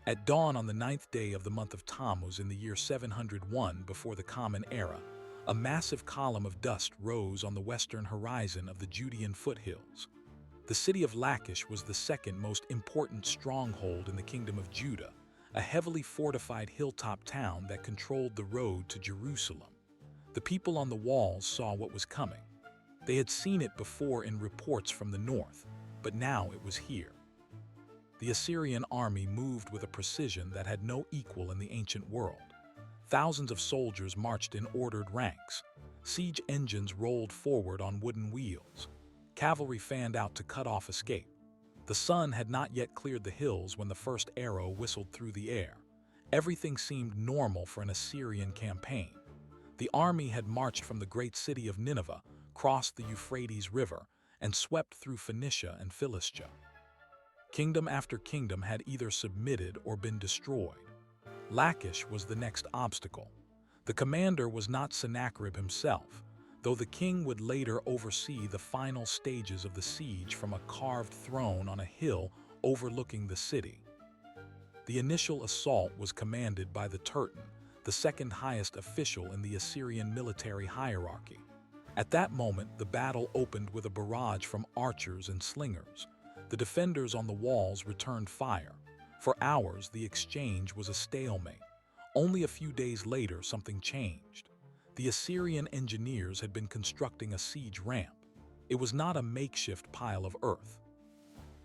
At dawn on the ninth day of the month of Tammuz in the year 701 before the Common Era, a massive column of dust rose on the western horizon of the Judean foothills. The city of Lachish was the second most important stronghold in the kingdom of Judah, a heavily fortified hilltop town that controlled the road to Jerusalem. The people on the walls saw what was coming. They had seen it before in reports from the north, but now it was here. The Assyrian army moved with a precision that had no equal in the ancient world. Thousands of soldiers marched in ordered ranks. Siege engines rolled forward on wooden wheels. Cavalry fanned out to cut off escape. The sun had not yet cleared the hills when the first arrow whistled through the air. Everything seemed normal for an Assyrian campaign. The army had marched from the great city of Nineveh, crossed the Euphrates River, and swept through Phoenicia and Philistia. Kingdom after kingdom had either submitted or been destroyed. Lachish was the next obstacle. The commander was not Sennacherib himself, though the king would later oversee the final stages of the siege from a carved throne on a hill overlooking the city. The initial assault was commanded by the Turton, the second highest official in the Assyrian military hierarchy. At that moment, the battle opened with a barrage from archers and slingers. The defenders on the walls returned fire. For hours, the exchange was a stalemate. Only a few days later, something changed. The Assyrian engineers had been constructing a siege ramp. It was not a makeshift pile of earth.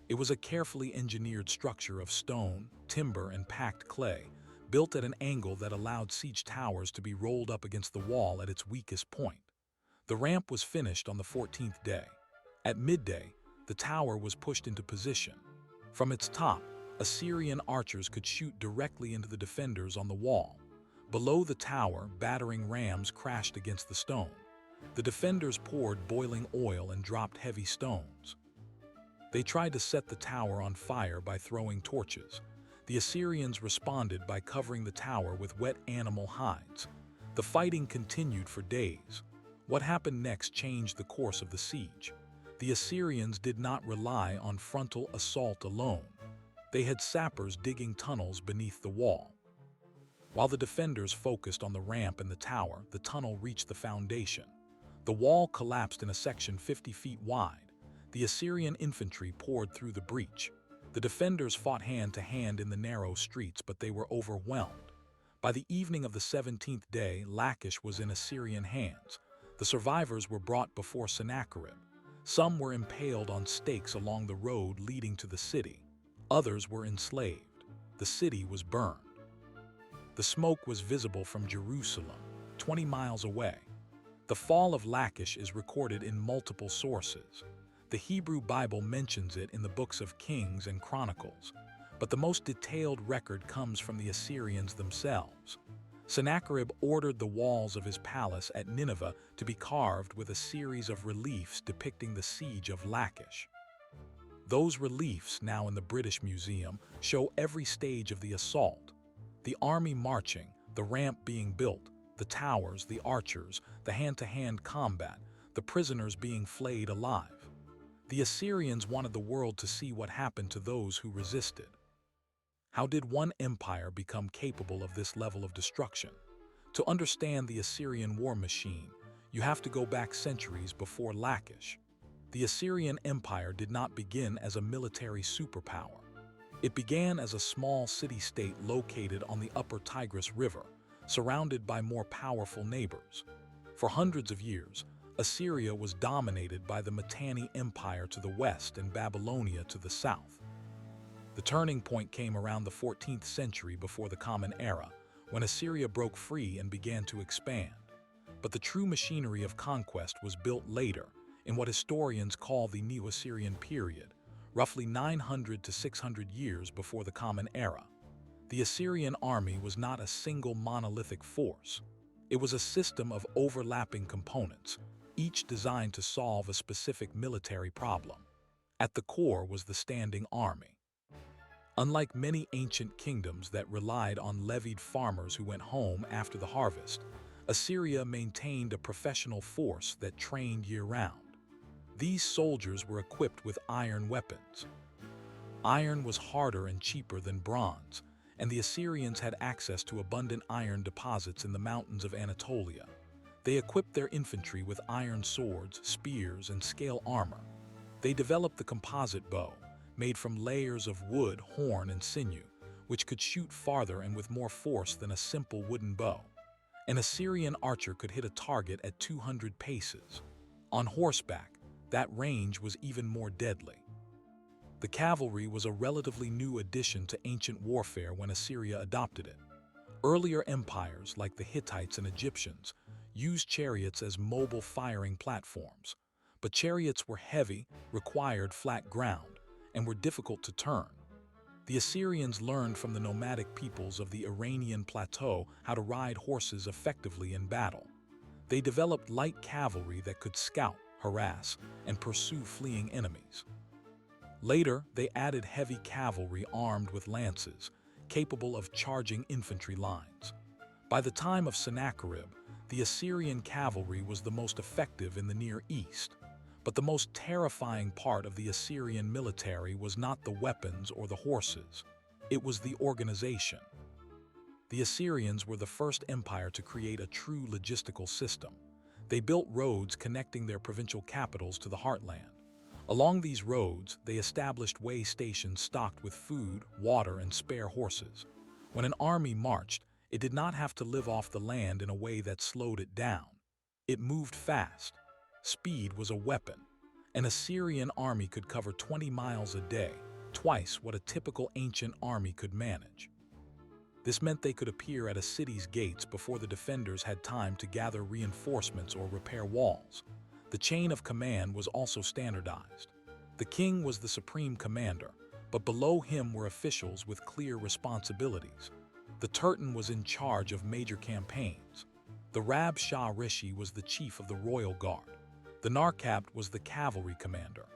It was a carefully engineered structure of stone, timber, and packed clay, built at an angle that allowed siege towers to be rolled up against the wall at its weakest point. The ramp was finished on the 14th day. At midday, the tower was pushed into position. From its top, Assyrian archers could shoot directly into the defenders on the wall. Below the tower, battering rams crashed against the stone. The defenders poured boiling oil and dropped heavy stones. They tried to set the tower on fire by throwing torches. The Assyrians responded by covering the tower with wet animal hides. The fighting continued for days. What happened next changed the course of the siege. The Assyrians did not rely on frontal assault alone. They had sappers digging tunnels beneath the wall. While the defenders focused on the ramp and the tower, the tunnel reached the foundation. The wall collapsed in a section 50 feet wide. The Assyrian infantry poured through the breach. The defenders fought hand to hand in the narrow streets, but they were overwhelmed. By the evening of the 17th day, Lachish was in Assyrian hands. The survivors were brought before Sennacherib. Some were impaled on stakes along the road leading to the city. Others were enslaved. The city was burned. The smoke was visible from Jerusalem, 20 miles away. The fall of Lachish is recorded in multiple sources. The Hebrew Bible mentions it in the books of Kings and Chronicles, but the most detailed record comes from the Assyrians themselves. Sennacherib ordered the walls of his palace at Nineveh to be carved with a series of reliefs depicting the siege of Lachish. Those reliefs, now in the British Museum, show every stage of the assault. The army marching, the ramp being built, the towers, the archers, the hand-to-hand combat, the prisoners being flayed alive. The Assyrians wanted the world to see what happened to those who resisted. How did one empire become capable of this level of destruction? To understand the Assyrian war machine, you have to go back centuries before Lachish. The Assyrian Empire did not begin as a military superpower. It began as a small city-state located on the upper Tigris River, surrounded by more powerful neighbors. For hundreds of years, Assyria was dominated by the Mitanni Empire to the west and Babylonia to the south. The turning point came around the 14th century before the Common Era, when Assyria broke free and began to expand. But the true machinery of conquest was built later, in what historians call the Neo-Assyrian period, roughly 900 to 600 years before the Common Era. The Assyrian army was not a single monolithic force. It was a system of overlapping components, each designed to solve a specific military problem. At the core was the standing army. Unlike many ancient kingdoms that relied on levied farmers who went home after the harvest, Assyria maintained a professional force that trained year-round. These soldiers were equipped with iron weapons. Iron was harder and cheaper than bronze, and the Assyrians had access to abundant iron deposits in the mountains of Anatolia. They equipped their infantry with iron swords, spears, and scale armor. They developed the composite bow, made from layers of wood, horn, and sinew, which could shoot farther and with more force than a simple wooden bow. An Assyrian archer could hit a target at 200 paces. On horseback, that range was even more deadly. The cavalry was a relatively new addition to ancient warfare when Assyria adopted it. Earlier empires, like the Hittites and Egyptians, used chariots as mobile firing platforms. But chariots were heavy, required flat ground, and were difficult to turn. The Assyrians learned from the nomadic peoples of the Iranian plateau how to ride horses effectively in battle. They developed light cavalry that could scout, harass, and pursue fleeing enemies. Later, they added heavy cavalry armed with lances, capable of charging infantry lines. By the time of Sennacherib, the Assyrian cavalry was the most effective in the Near East. But the most terrifying part of the Assyrian military was not the weapons or the horses. It was the organization. The Assyrians were the first empire to create a true logistical system. They built roads connecting their provincial capitals to the heartland. Along these roads, they established way stations stocked with food, water, and spare horses. When an army marched, it did not have to live off the land in a way that slowed it down. It moved fast. Speed was a weapon. An Assyrian army could cover 20 miles a day, twice what a typical ancient army could manage. This meant they could appear at a city's gates before the defenders had time to gather reinforcements or repair walls. The chain of command was also standardized. The king was the supreme commander, but below him were officials with clear responsibilities. The Turtan was in charge of major campaigns. The Rab Shah Rishi was the chief of the royal guard. The Narkabt was the cavalry commander.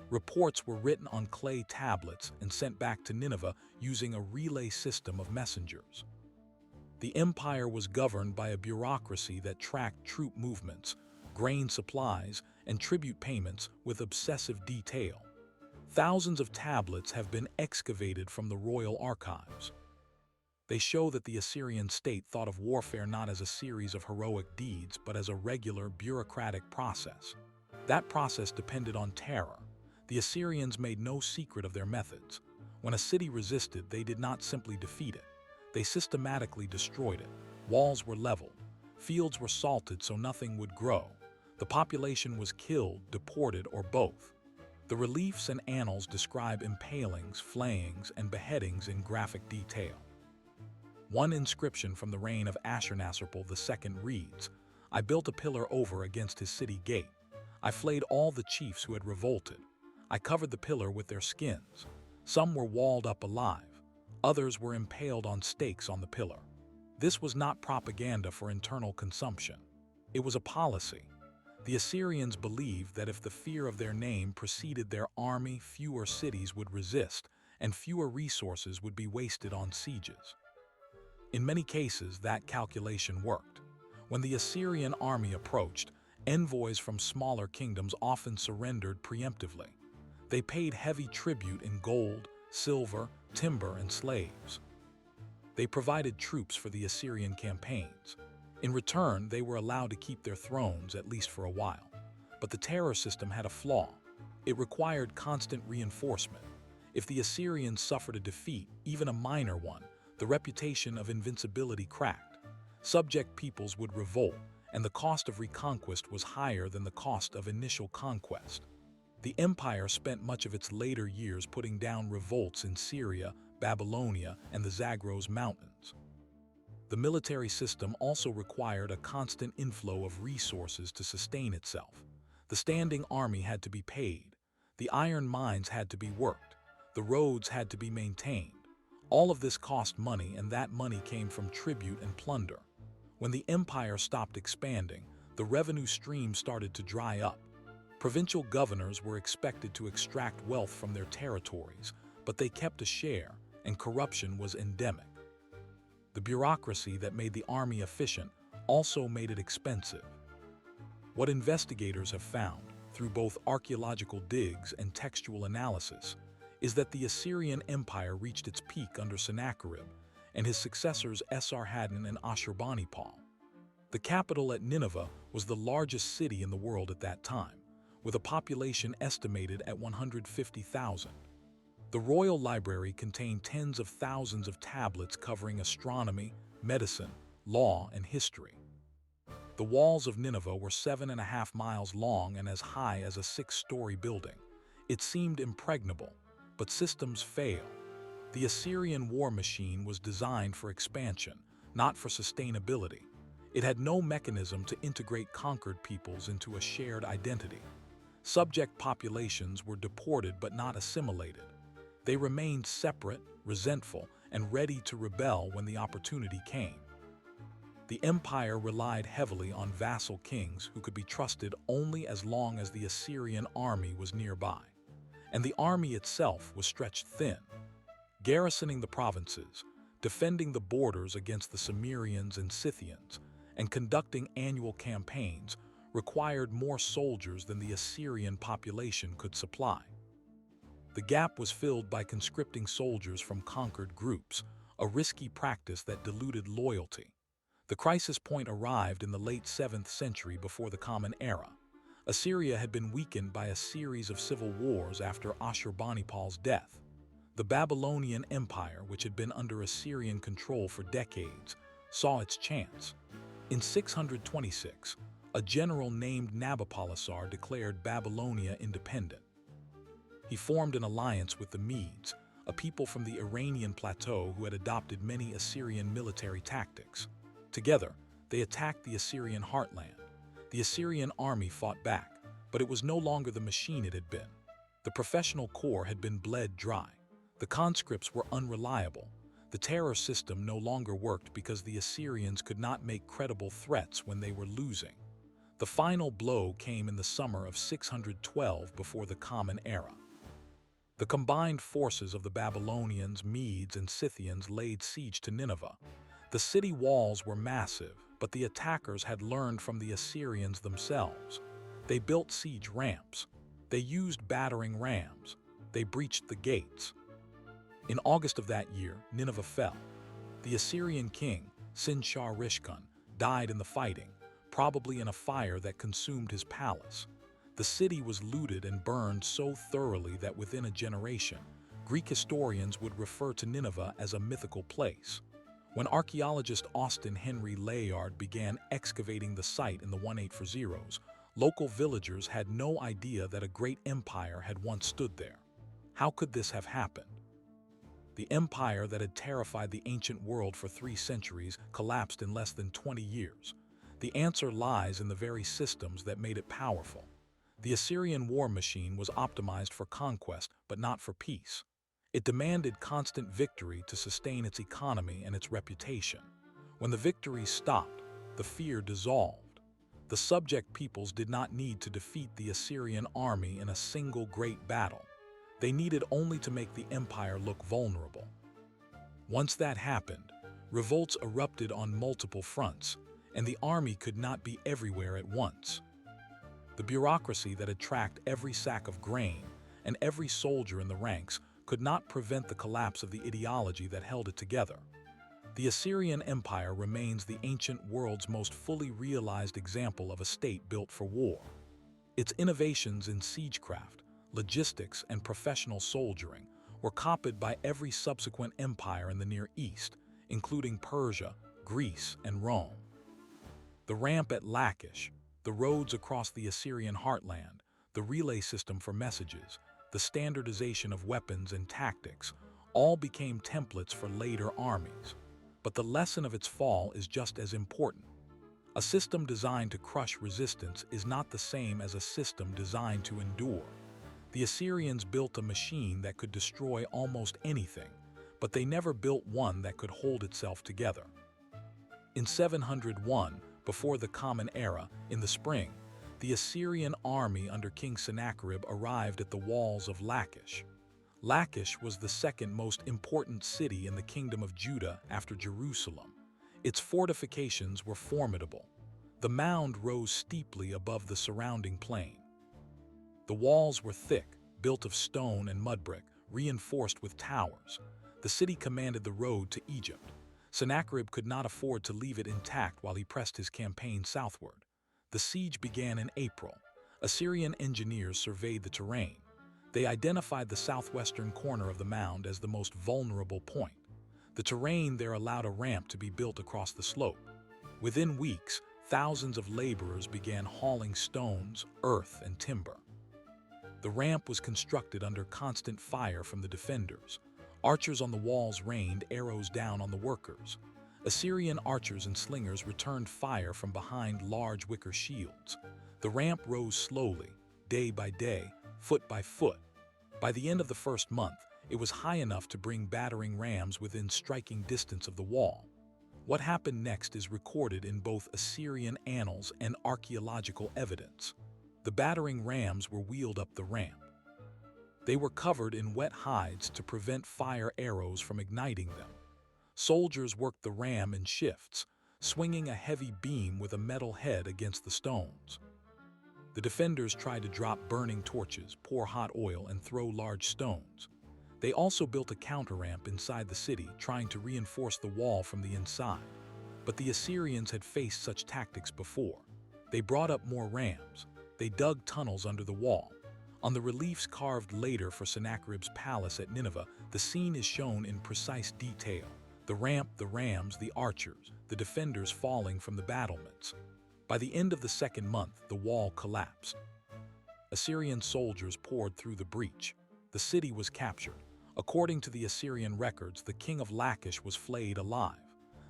Reports were written on clay tablets and sent back to Nineveh using a relay system of messengers. The empire was governed by a bureaucracy that tracked troop movements, grain supplies, and tribute payments with obsessive detail. Thousands of tablets have been excavated from the royal archives. They show that the Assyrian state thought of warfare not as a series of heroic deeds, but as a regular bureaucratic process. That process depended on terror. The Assyrians made no secret of their methods. When a city resisted, they did not simply defeat it. They systematically destroyed it. Walls were leveled. Fields were salted so nothing would grow. The population was killed, deported, or both. The reliefs and annals describe impalings, flayings, and beheadings in graphic detail. One inscription from the reign of Ashurnasirpal II reads, "I built a pillar over against his city gate. I flayed all the chiefs who had revolted. I covered the pillar with their skins. Some were walled up alive. Others were impaled on stakes on the pillar." This was not propaganda for internal consumption. It was a policy. The Assyrians believed that if the fear of their name preceded their army, fewer cities would resist, and fewer resources would be wasted on sieges. In many cases, that calculation worked. When the Assyrian army approached, envoys from smaller kingdoms often surrendered preemptively. They paid heavy tribute in gold, silver, timber, and slaves. They provided troops for the Assyrian campaigns. In return, they were allowed to keep their thrones, at least for a while. But the terror system had a flaw. It required constant reinforcement. If the Assyrians suffered a defeat, even a minor one, the reputation of invincibility cracked. Subject peoples would revolt, and the cost of reconquest was higher than the cost of initial conquest. The empire spent much of its later years putting down revolts in Syria, Babylonia, and the Zagros Mountains. The military system also required a constant inflow of resources to sustain itself. The standing army had to be paid. The iron mines had to be worked. The roads had to be maintained. All of this cost money, and that money came from tribute and plunder. When the empire stopped expanding, the revenue stream started to dry up. Provincial governors were expected to extract wealth from their territories, but they kept a share, and corruption was endemic. The bureaucracy that made the army efficient also made it expensive. What investigators have found, through both archaeological digs and textual analysis, is that the Assyrian Empire reached its peak under Sennacherib, and his successors Esarhaddon and Ashurbanipal. The capital at Nineveh was the largest city in the world at that time, with a population estimated at 150,000. The royal library contained tens of thousands of tablets covering astronomy, medicine, law, and history. The walls of Nineveh were 7.5 miles long and as high as a 6-story building. It seemed impregnable, but systems fail. The Assyrian war machine was designed for expansion, not for sustainability. It had no mechanism to integrate conquered peoples into a shared identity. Subject populations were deported but not assimilated. They remained separate, resentful, and ready to rebel when the opportunity came. The empire relied heavily on vassal kings who could be trusted only as long as the Assyrian army was nearby. And the army itself was stretched thin. Garrisoning the provinces, defending the borders against the Cimmerians and Scythians, and conducting annual campaigns required more soldiers than the Assyrian population could supply. The gap was filled by conscripting soldiers from conquered groups, a risky practice that diluted loyalty. The crisis point arrived in the late 7th century before the Common Era. Assyria had been weakened by a series of civil wars after Ashurbanipal's death. The Babylonian Empire, which had been under Assyrian control for decades, saw its chance. In 626, a general named Nabopolassar declared Babylonia independent. He formed an alliance with the Medes, a people from the Iranian plateau who had adopted many Assyrian military tactics. Together, they attacked the Assyrian heartland. The Assyrian army fought back, but it was no longer the machine it had been. The professional corps had been bled dry. The conscripts were unreliable. The terror system no longer worked because the Assyrians could not make credible threats when they were losing. The final blow came in the summer of 612 before the Common Era. The combined forces of the Babylonians, Medes, and Scythians laid siege to Nineveh. The city walls were massive, but the attackers had learned from the Assyrians themselves. They built siege ramps. They used battering rams. They breached the gates. In August of that year, Nineveh fell. The Assyrian king, Sin-shar-rishkun, died in the fighting, probably in a fire that consumed his palace. The city was looted and burned so thoroughly that within a generation, Greek historians would refer to Nineveh as a mythical place. When archaeologist Austin Henry Layard began excavating the site in the 1840s, local villagers had no idea that a great empire had once stood there. How could this have happened? The empire that had terrified the ancient world for 3 centuries collapsed in less than 20 years. The answer lies in the very systems that made it powerful. The Assyrian war machine was optimized for conquest, but not for peace. It demanded constant victory to sustain its economy and its reputation. When the victory stopped, the fear dissolved. The subject peoples did not need to defeat the Assyrian army in a single great battle. They needed only to make the empire look vulnerable. Once that happened, revolts erupted on multiple fronts, and the army could not be everywhere at once. The bureaucracy that had tracked every sack of grain and every soldier in the ranks could not prevent the collapse of the ideology that held it together. The Assyrian Empire remains the ancient world's most fully realized example of a state built for war. Its innovations in siegecraft, logistics, and professional soldiering were copied by every subsequent empire in the Near East, including Persia, Greece, and Rome. The ramp at Lachish, the roads across the Assyrian heartland, the relay system for messages, the standardization of weapons and tactics, all became templates for later armies. But the lesson of its fall is just as important. A system designed to crush resistance is not the same as a system designed to endure. The Assyrians built a machine that could destroy almost anything, but they never built one that could hold itself together. In 701, before the Common Era, in the spring, the Assyrian army under King Sennacherib arrived at the walls of Lachish. Lachish was the second most important city in the Kingdom of Judah after Jerusalem. Its fortifications were formidable. The mound rose steeply above the surrounding plain. The walls were thick, built of stone and mud brick, reinforced with towers. The city commanded the road to Egypt. Sennacherib could not afford to leave it intact while he pressed his campaign southward. The siege began in April. Assyrian engineers surveyed the terrain. They identified the southwestern corner of the mound as the most vulnerable point. The terrain there allowed a ramp to be built across the slope. Within weeks, thousands of laborers began hauling stones, earth, and timber. The ramp was constructed under constant fire from the defenders. Archers on the walls rained arrows down on the workers. Assyrian archers and slingers returned fire from behind large wicker shields. The ramp rose slowly, day by day, foot by foot. By the end of the first month, it was high enough to bring battering rams within striking distance of the wall. What happened next is recorded in both Assyrian annals and archaeological evidence. The battering rams were wheeled up the ramp. They were covered in wet hides to prevent fire arrows from igniting them. Soldiers worked the ram in shifts, swinging a heavy beam with a metal head against the stones. The defenders tried to drop burning torches, pour hot oil, and throw large stones. They also built a counter-ramp inside the city, trying to reinforce the wall from the inside. But the Assyrians had faced such tactics before. They brought up more rams. They dug tunnels under the wall. On the reliefs carved later for Sennacherib's palace at Nineveh, the scene is shown in precise detail. The ramp, the rams, the archers, the defenders falling from the battlements. By the end of the second month, the wall collapsed. Assyrian soldiers poured through the breach. The city was captured. According to the Assyrian records, the king of Lachish was flayed alive.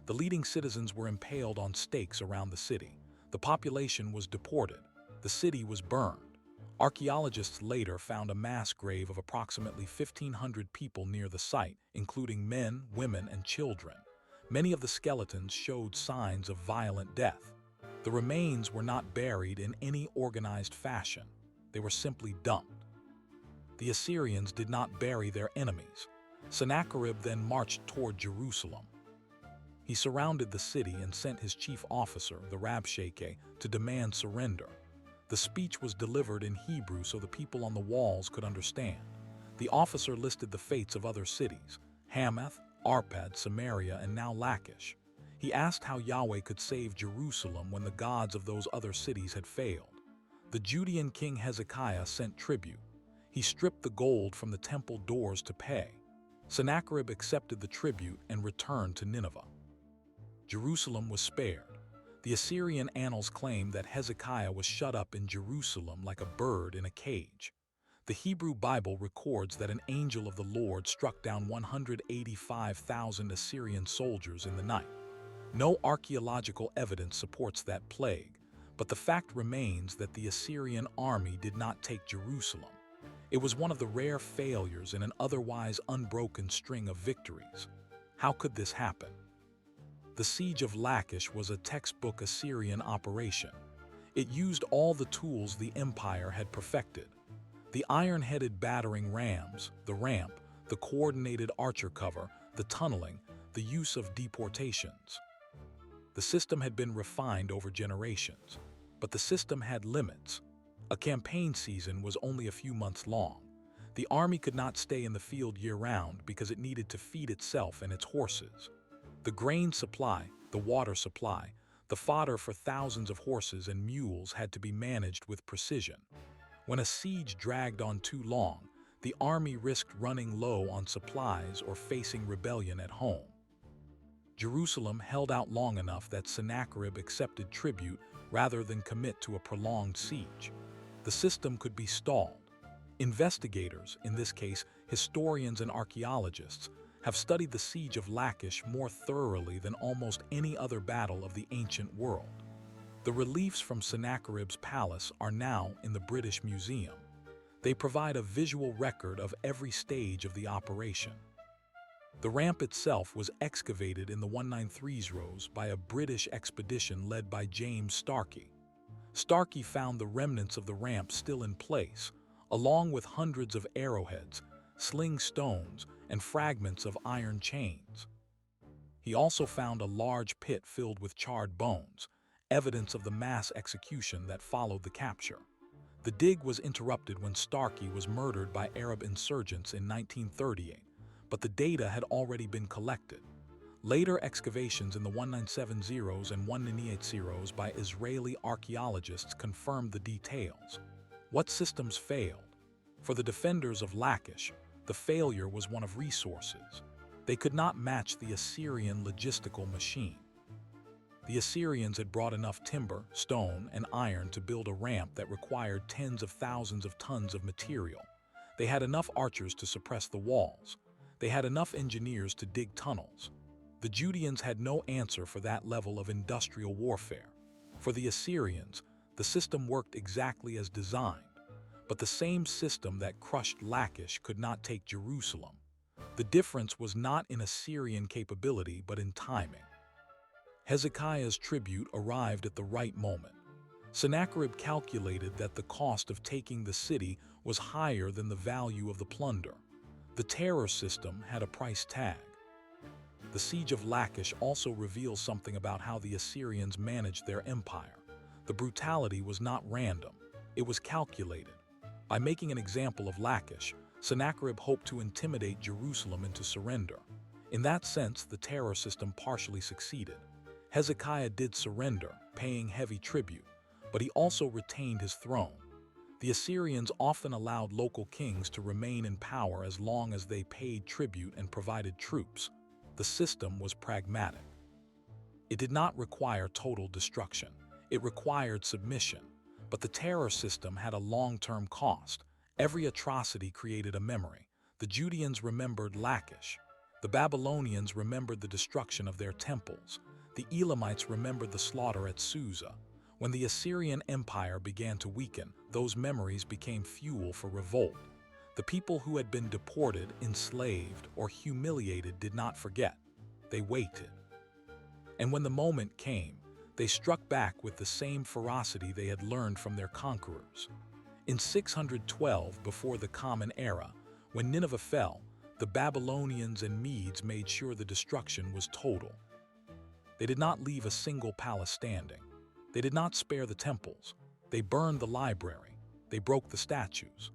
The leading citizens were impaled on stakes around the city. The population was deported. The city was burned. Archaeologists later found a mass grave of approximately 1,500 people near the site, including men, women, and children. Many of the skeletons showed signs of violent death. The remains were not buried in any organized fashion. They were simply dumped. The Assyrians did not bury their enemies. Sennacherib then marched toward Jerusalem. He surrounded the city and sent his chief officer, the Rabshakeh, to demand surrender. The speech was delivered in Hebrew so the people on the walls could understand. The officer listed the fates of other cities, Hamath, Arpad, Samaria, and now Lachish. He asked how Yahweh could save Jerusalem when the gods of those other cities had failed. The Judean king Hezekiah sent tribute. He stripped the gold from the temple doors to pay. Sennacherib accepted the tribute and returned to Nineveh. Jerusalem was spared. The Assyrian annals claim that Hezekiah was shut up in Jerusalem like a bird in a cage. The Hebrew Bible records that an angel of the Lord struck down 185,000 Assyrian soldiers in the night. No archaeological evidence supports that plague, but the fact remains that the Assyrian army did not take Jerusalem. It was one of the rare failures in an otherwise unbroken string of victories. How could this happen? The siege of Lachish was a textbook Assyrian operation. It used all the tools the empire had perfected. The iron-headed battering rams, the ramp, the coordinated archer cover, the tunneling, the use of deportations. The system had been refined over generations, but the system had limits. A campaign season was only a few months long. The army could not stay in the field year-round because it needed to feed itself and its horses. The grain supply, the water supply, the fodder for thousands of horses and mules had to be managed with precision. When a siege dragged on too long, the army risked running low on supplies or facing rebellion at home. Jerusalem held out long enough that Sennacherib accepted tribute rather than commit to a prolonged siege. The system could be stalled. Investigators, in this case historians and archaeologists, have studied the siege of Lachish more thoroughly than almost any other battle of the ancient world. The reliefs from Sennacherib's palace are now in the British Museum. They provide a visual record of every stage of the operation. The ramp itself was excavated in the 193's rows by a British expedition led by James Starkey. Starkey found the remnants of the ramp still in place, along with hundreds of arrowheads, sling stones, and fragments of iron chains. He also found a large pit filled with charred bones, evidence of the mass execution that followed the capture. The dig was interrupted when Starkey was murdered by Arab insurgents in 1938, but the data had already been collected. Later excavations in the 1970s and 1980s by Israeli archaeologists confirmed the details. What systems failed? For the defenders of Lachish, the failure was one of resources. They could not match the Assyrian logistical machine. The Assyrians had brought enough timber, stone, and iron to build a ramp that required tens of thousands of tons of material. They had enough archers to suppress the walls. They had enough engineers to dig tunnels. The Judeans had no answer for that level of industrial warfare. For the Assyrians, the system worked exactly as designed, but the same system that crushed Lachish could not take Jerusalem. The difference was not in Assyrian capability, but in timing. Hezekiah's tribute arrived at the right moment. Sennacherib calculated that the cost of taking the city was higher than the value of the plunder. The terror system had a price tag. The siege of Lachish also reveals something about how the Assyrians managed their empire. The brutality was not random, it was calculated. By making an example of Lachish, Sennacherib hoped to intimidate Jerusalem into surrender. In that sense, the terror system partially succeeded. Hezekiah did surrender, paying heavy tribute, but he also retained his throne. The Assyrians often allowed local kings to remain in power as long as they paid tribute and provided troops. The system was pragmatic. It did not require total destruction. It required submission. But the terror system had a long-term cost. Every atrocity created a memory. The Judeans remembered Lachish. The Babylonians remembered the destruction of their temples. The Elamites remembered the slaughter at Susa. When the Assyrian Empire began to weaken, those memories became fuel for revolt. The people who had been deported, enslaved, or humiliated did not forget. They waited. And when the moment came, they struck back with the same ferocity they had learned from their conquerors. In 612 before the Common Era, when Nineveh fell, the Babylonians and Medes made sure the destruction was total. They did not leave a single palace standing. They did not spare the temples. They burned the library. They broke the statues.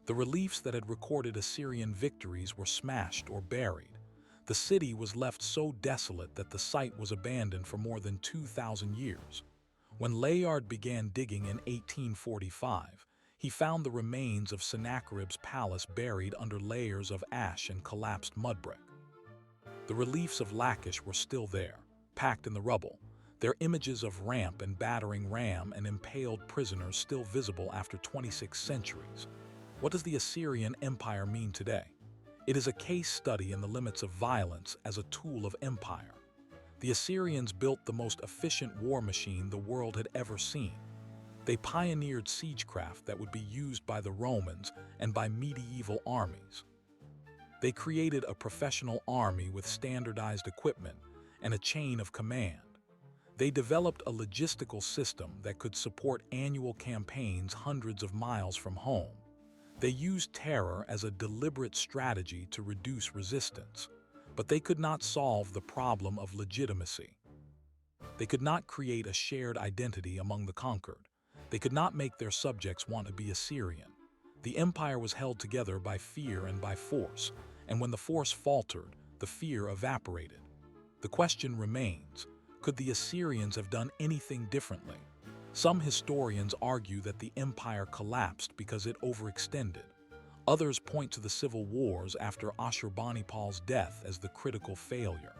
The reliefs that had recorded Assyrian victories were smashed or buried. The city was left so desolate that the site was abandoned for more than 2,000 years. When Layard began digging in 1845, he found the remains of Sennacherib's palace buried under layers of ash and collapsed mud brick. The reliefs of Lachish were still there, packed in the rubble, their images of ramp and battering ram and impaled prisoners still visible after 26 centuries. What does the Assyrian Empire mean today? It is a case study in the limits of violence as a tool of empire. The Assyrians built the most efficient war machine the world had ever seen. They pioneered siegecraft that would be used by the Romans and by medieval armies. They created a professional army with standardized equipment and a chain of command. They developed a logistical system that could support annual campaigns hundreds of miles from home. They used terror as a deliberate strategy to reduce resistance, but they could not solve the problem of legitimacy. They could not create a shared identity among the conquered. They could not make their subjects want to be Assyrian. The empire was held together by fear and by force, and when the force faltered, the fear evaporated. The question remains, could the Assyrians have done anything differently? Some historians argue that the empire collapsed because it overextended. Others point to the civil wars after Ashurbanipal's death as the critical failure.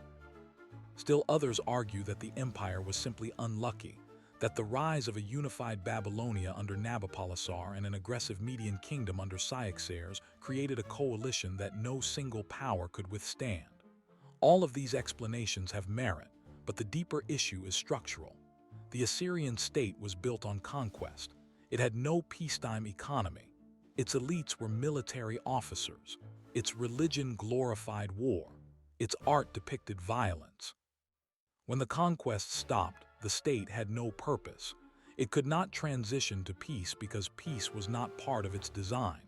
Still others argue that the empire was simply unlucky, that the rise of a unified Babylonia under Nabopolassar and an aggressive Median kingdom under Cyaxares created a coalition that no single power could withstand. All of these explanations have merit, but the deeper issue is structural. The Assyrian state was built on conquest. It had no peacetime economy. Its elites were military officers. Its religion glorified war. Its art depicted violence. When the conquest stopped, the state had no purpose. It could not transition to peace because peace was not part of its design.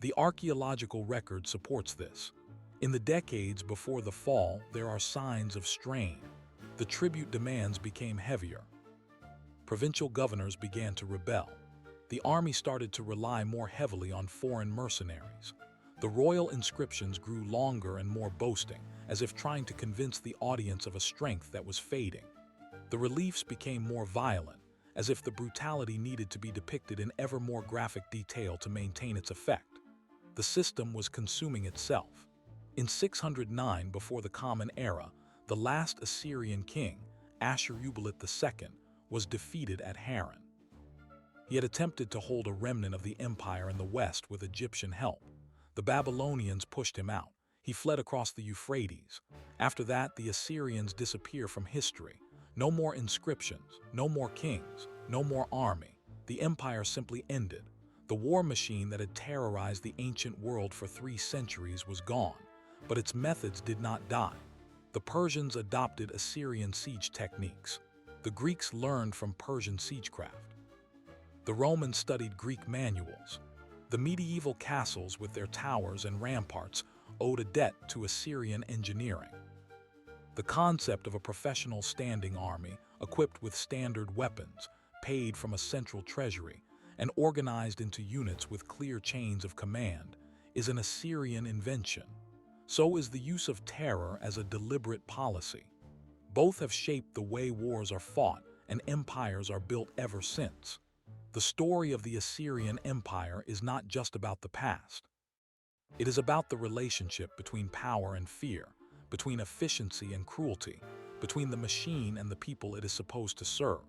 The archaeological record supports this. In the decades before the fall, there are signs of strain. The tribute demands became heavier. Provincial governors began to rebel. The army started to rely more heavily on foreign mercenaries. The royal inscriptions grew longer and more boasting, as if trying to convince the audience of a strength that was fading. The reliefs became more violent, as if the brutality needed to be depicted in ever more graphic detail to maintain its effect. The system was consuming itself. In 609 before the Common Era, the last Assyrian king, Ashurubal II, was defeated at Haran. He had attempted to hold a remnant of the empire in the west with Egyptian help. The Babylonians pushed him out. He fled across the Euphrates. After that, the Assyrians disappear from history. No more inscriptions, no more kings, no more army. The empire simply ended. The war machine that had terrorized the ancient world for 3 centuries was gone, but its methods did not die. The Persians adopted Assyrian siege techniques. The Greeks learned from Persian siegecraft. The Romans studied Greek manuals. The medieval castles with their towers and ramparts owed a debt to Assyrian engineering. The concept of a professional standing army, equipped with standard weapons, paid from a central treasury, and organized into units with clear chains of command, is an Assyrian invention. So is the use of terror as a deliberate policy. Both have shaped the way wars are fought and empires are built ever since. The story of the Assyrian Empire is not just about the past. It is about the relationship between power and fear, between efficiency and cruelty, between the machine and the people it is supposed to serve.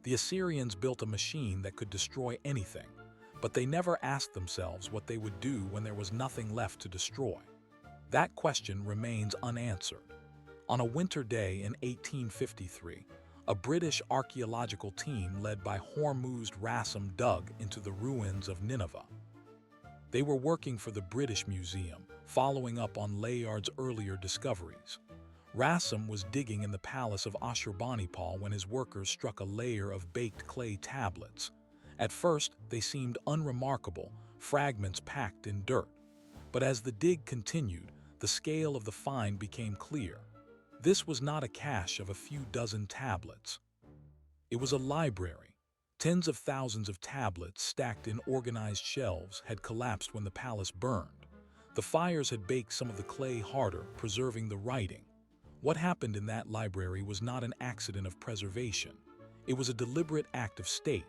The Assyrians built a machine that could destroy anything, but they never asked themselves what they would do when there was nothing left to destroy. That question remains unanswered. On a winter day in 1853, a British archaeological team led by Hormuzd Rassam dug into the ruins of Nineveh. They were working for the British Museum, following up on Layard's earlier discoveries. Rassam was digging in the palace of Ashurbanipal when his workers struck a layer of baked clay tablets. At first, they seemed unremarkable, fragments packed in dirt. But as the dig continued, the scale of the find became clear. This was not a cache of a few dozen tablets. It was a library. Tens of thousands of tablets stacked in organized shelves had collapsed when the palace burned. The fires had baked some of the clay harder, preserving the writing. What happened in that library was not an accident of preservation. It was a deliberate act of state.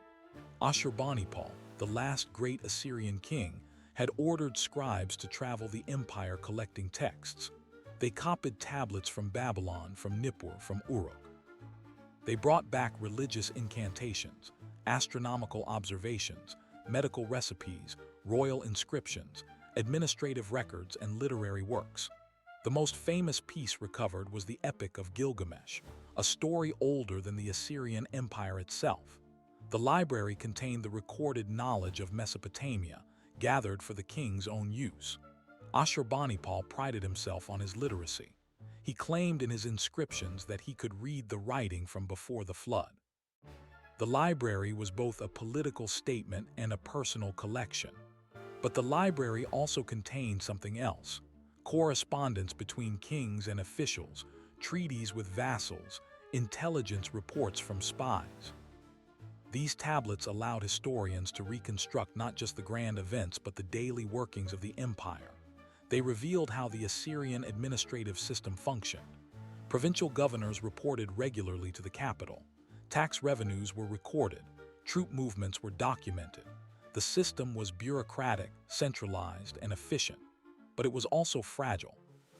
Ashurbanipal, the last great Assyrian king, had ordered scribes to travel the empire collecting texts. They copied tablets from Babylon, from Nippur, from Uruk. They brought back religious incantations, astronomical observations, medical recipes, royal inscriptions, administrative records, and literary works. The most famous piece recovered was the Epic of Gilgamesh, a story older than the Assyrian Empire itself. The library contained the recorded knowledge of Mesopotamia, gathered for the king's own use. Ashurbanipal prided himself on his literacy. He claimed in his inscriptions that he could read the writing from before the flood. The library was both a political statement and a personal collection. But the library also contained something else: correspondence between kings and officials, treaties with vassals, intelligence reports from spies. These tablets allowed historians to reconstruct not just the grand events but the daily workings of the empire. They revealed how the Assyrian administrative system functioned. Provincial governors reported regularly to the capital. Tax revenues were recorded. Troop movements were documented. The system was bureaucratic, centralized, and efficient. But it was also fragile.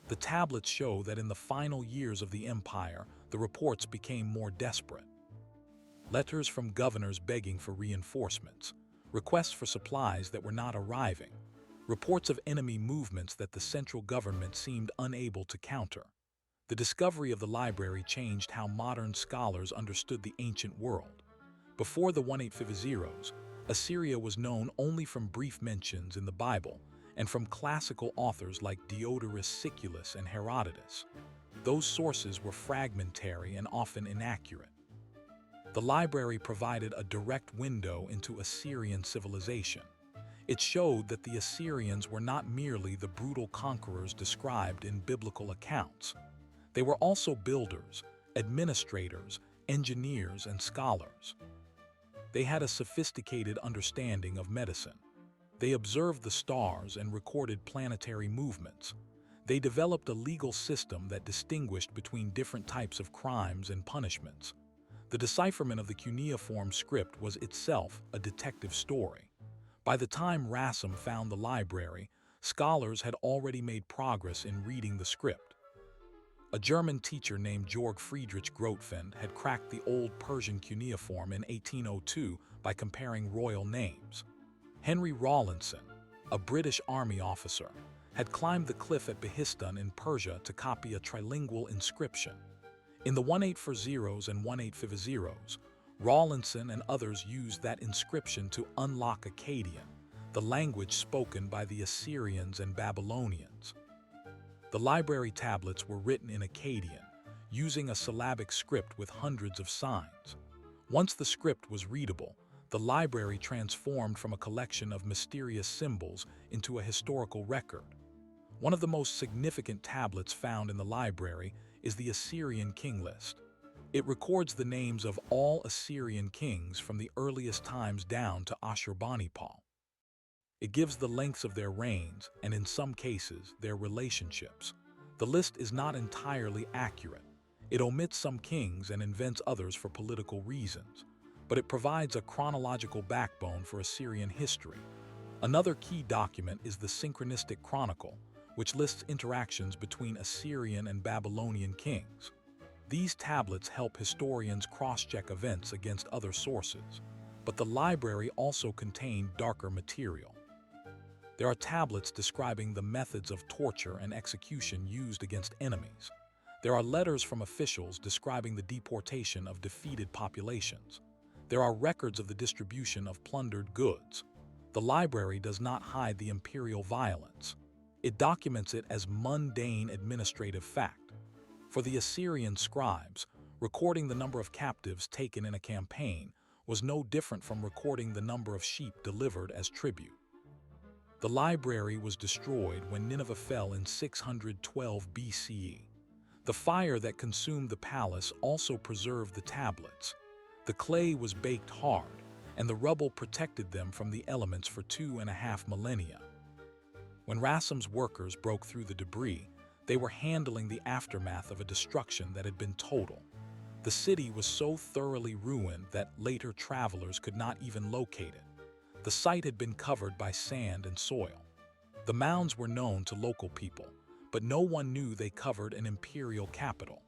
The tablets show that in the final years of the empire, the reports became more desperate. Letters from governors begging for reinforcements, requests for supplies that were not arriving, reports of enemy movements that the central government seemed unable to counter. The discovery of the library changed how modern scholars understood the ancient world. Before the 1850s, Assyria was known only from brief mentions in the Bible and from classical authors like Diodorus Siculus and Herodotus. Those sources were fragmentary and often inaccurate. The library provided a direct window into Assyrian civilization. It showed that the Assyrians were not merely the brutal conquerors described in biblical accounts. They were also builders, administrators, engineers, and scholars. They had a sophisticated understanding of medicine. They observed the stars and recorded planetary movements. They developed a legal system that distinguished between different types of crimes and punishments. The decipherment of the cuneiform script was itself a detective story. By the time Rassam found the library, scholars had already made progress in reading the script. A German teacher named Georg Friedrich Grotefend had cracked the Old Persian cuneiform in 1802 by comparing royal names. Henry Rawlinson, a British army officer, had climbed the cliff at Behistun in Persia to copy a trilingual inscription. In the 1840s and 1850s, Rawlinson and others used that inscription to unlock Akkadian, the language spoken by the Assyrians and Babylonians. The library tablets were written in Akkadian, using a syllabic script with hundreds of signs. Once the script was readable, the library transformed from a collection of mysterious symbols into a historical record. One of the most significant tablets found in the library is the Assyrian king list. It records the names of all Assyrian kings from the earliest times down to Ashurbanipal. It gives the lengths of their reigns and, in some cases, their relationships. The list is not entirely accurate. It omits some kings and invents others for political reasons, but it provides a chronological backbone for Assyrian history. Another key document is the Synchronistic Chronicle, which lists interactions between Assyrian and Babylonian kings. These tablets help historians cross-check events against other sources, but the library also contained darker material. There are tablets describing the methods of torture and execution used against enemies. There are letters from officials describing the deportation of defeated populations. There are records of the distribution of plundered goods. The library does not hide the imperial violence. It documents it as mundane administrative fact. For the Assyrian scribes, recording the number of captives taken in a campaign was no different from recording the number of sheep delivered as tribute. The library was destroyed when Nineveh fell in 612 BCE. The fire that consumed the palace also preserved the tablets. The clay was baked hard, and the rubble protected them from the elements for 2.5 millennia. When Rassam's workers broke through the debris, they were handling the aftermath of a destruction that had been total. The city was so thoroughly ruined that later travelers could not even locate it. The site had been covered by sand and soil. The mounds were known to local people, but no one knew they covered an imperial capital.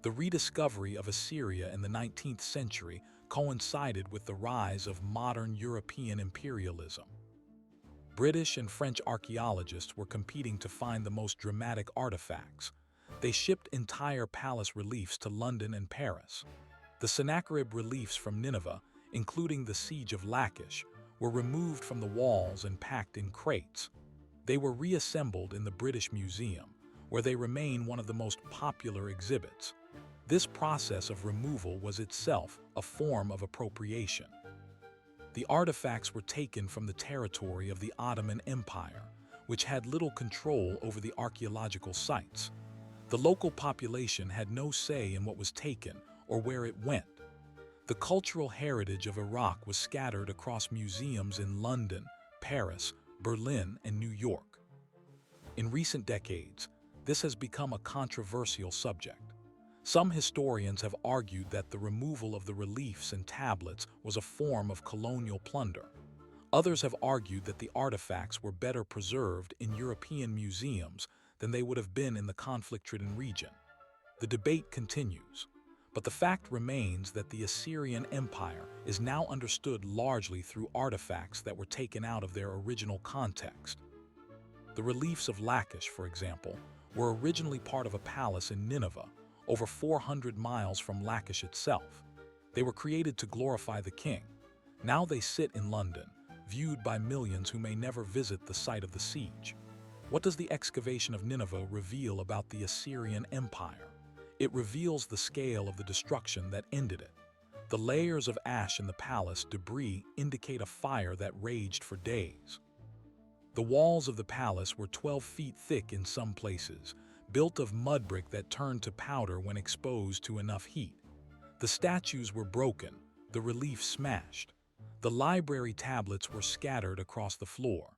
The rediscovery of Assyria in the 19th century coincided with the rise of modern European imperialism. British and French archaeologists were competing to find the most dramatic artifacts. They shipped entire palace reliefs to London and Paris. The Sennacherib reliefs from Nineveh, including the Siege of Lachish, were removed from the walls and packed in crates. They were reassembled in the British Museum, where they remain one of the most popular exhibits. This process of removal was itself a form of appropriation. The artifacts were taken from the territory of the Ottoman Empire, which had little control over the archaeological sites. The local population had no say in what was taken or where it went. The cultural heritage of Iraq was scattered across museums in London, Paris, Berlin, and New York. In recent decades, this has become a controversial subject. Some historians have argued that the removal of the reliefs and tablets was a form of colonial plunder. Others have argued that the artifacts were better preserved in European museums than they would have been in the conflict-ridden region. The debate continues, but the fact remains that the Assyrian Empire is now understood largely through artifacts that were taken out of their original context. The reliefs of Lachish, for example, were originally part of a palace in Nineveh, over 400 miles from Lachish itself. They were created to glorify the king. Now they sit in London, viewed by millions who may never visit the site of the siege. What does the excavation of Nineveh reveal about the Assyrian Empire? It reveals the scale of the destruction that ended it. The layers of ash in the palace debris indicate a fire that raged for days. The walls of the palace were 12 feet thick in some places, built of mud brick that turned to powder when exposed to enough heat. The statues were broken, the reliefs smashed. The library tablets were scattered across the floor.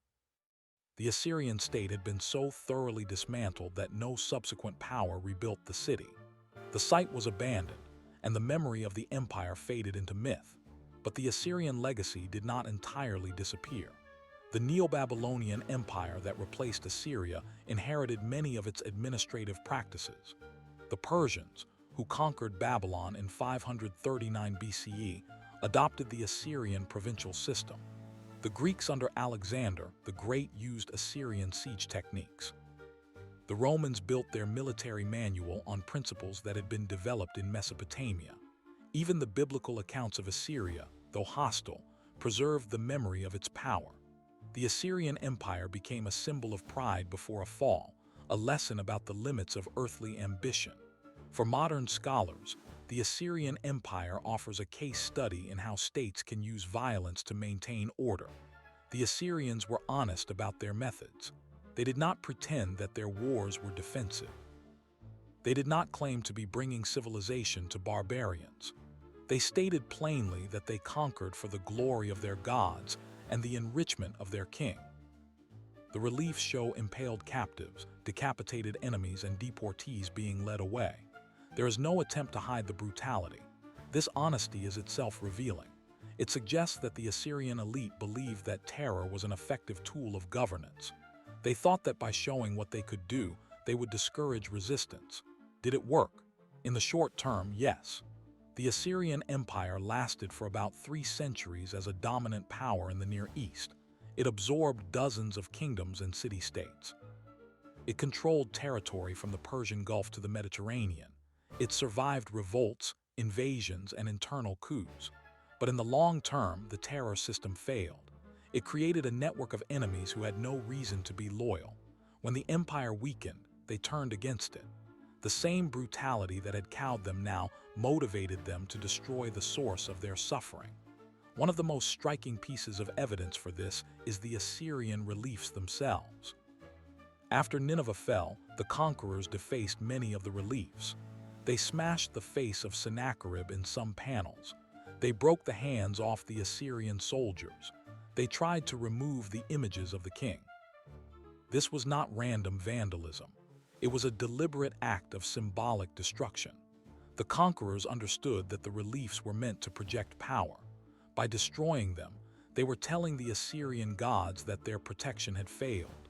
The Assyrian state had been so thoroughly dismantled that no subsequent power rebuilt the city. The site was abandoned, and the memory of the empire faded into myth. But the Assyrian legacy did not entirely disappear. The Neo-Babylonian Empire that replaced Assyria inherited many of its administrative practices. The Persians, who conquered Babylon in 539 BCE, adopted the Assyrian provincial system. The Greeks under Alexander the Great used Assyrian siege techniques. The Romans built their military manual on principles that had been developed in Mesopotamia. Even the biblical accounts of Assyria, though hostile, preserved the memory of its power. The Assyrian Empire became a symbol of pride before a fall, a lesson about the limits of earthly ambition. For modern scholars, the Assyrian Empire offers a case study in how states can use violence to maintain order. The Assyrians were honest about their methods. They did not pretend that their wars were defensive. They did not claim to be bringing civilization to barbarians. They stated plainly that they conquered for the glory of their gods and the enrichment of their king. The reliefs show impaled captives, decapitated enemies, and deportees being led away. There is no attempt to hide the brutality. This honesty is itself revealing. It suggests that the Assyrian elite believed that terror was an effective tool of governance. They thought that by showing what they could do, they would discourage resistance. Did it work? In the short term, yes. The Assyrian Empire lasted for about 3 centuries as a dominant power in the Near East. It absorbed dozens of kingdoms and city-states. It controlled territory from the Persian Gulf to the Mediterranean. It survived revolts, invasions, and internal coups. But in the long term, the terror system failed. It created a network of enemies who had no reason to be loyal. When the empire weakened, they turned against it. The same brutality that had cowed them now motivated them to destroy the source of their suffering. One of the most striking pieces of evidence for this is the Assyrian reliefs themselves. After Nineveh fell, the conquerors defaced many of the reliefs. They smashed the face of Sennacherib in some panels. They broke the hands off the Assyrian soldiers. They tried to remove the images of the king. This was not random vandalism. It was a deliberate act of symbolic destruction. The conquerors understood that the reliefs were meant to project power. By destroying them, they were telling the Assyrian gods that their protection had failed.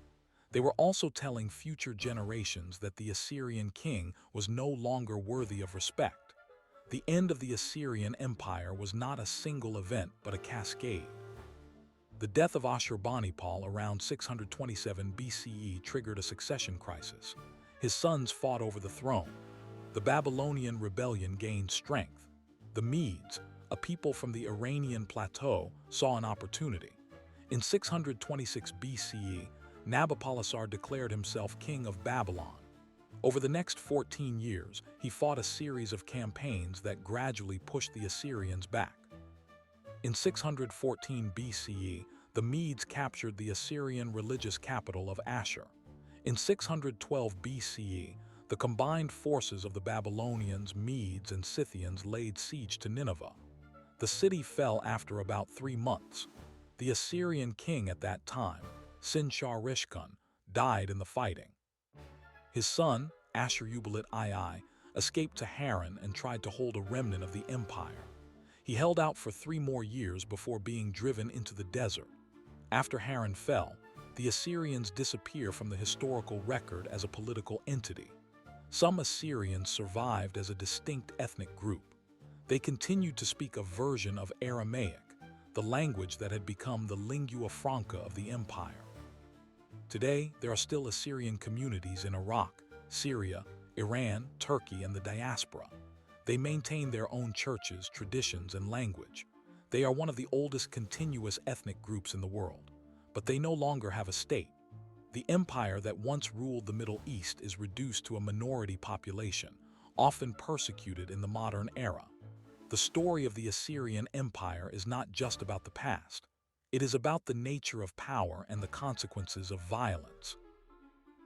They were also telling future generations that the Assyrian king was no longer worthy of respect. The end of the Assyrian Empire was not a single event but a cascade. The death of Ashurbanipal around 627 BCE triggered a succession crisis. His sons fought over the throne. The Babylonian rebellion gained strength. The Medes, a people from the Iranian plateau, saw an opportunity. In 626 BCE, Nabopolassar declared himself king of Babylon. Over the next 14 years, he fought a series of campaigns that gradually pushed the Assyrians back. In 614 BCE, the Medes captured the Assyrian religious capital of Ashur. In 612 BCE, the combined forces of the Babylonians, Medes, and Scythians laid siege to Nineveh. The city fell after about 3 months. The Assyrian king at that time, Sin-Shar-Rishkun, died in the fighting. His son, Ashur-uballit II, escaped to Haran and tried to hold a remnant of the empire. He held out for 3 more years before being driven into the desert. After Haran fell, the Assyrians disappear from the historical record as a political entity. Some Assyrians survived as a distinct ethnic group. They continued to speak a version of Aramaic, the language that had become the lingua franca of the empire. Today, there are still Assyrian communities in Iraq, Syria, Iran, Turkey, and the diaspora. They maintain their own churches, traditions, and language. They are one of the oldest continuous ethnic groups in the world, but they no longer have a state. The empire that once ruled the Middle East is reduced to a minority population, often persecuted in the modern era. The story of the Assyrian Empire is not just about the past. It is about the nature of power and the consequences of violence.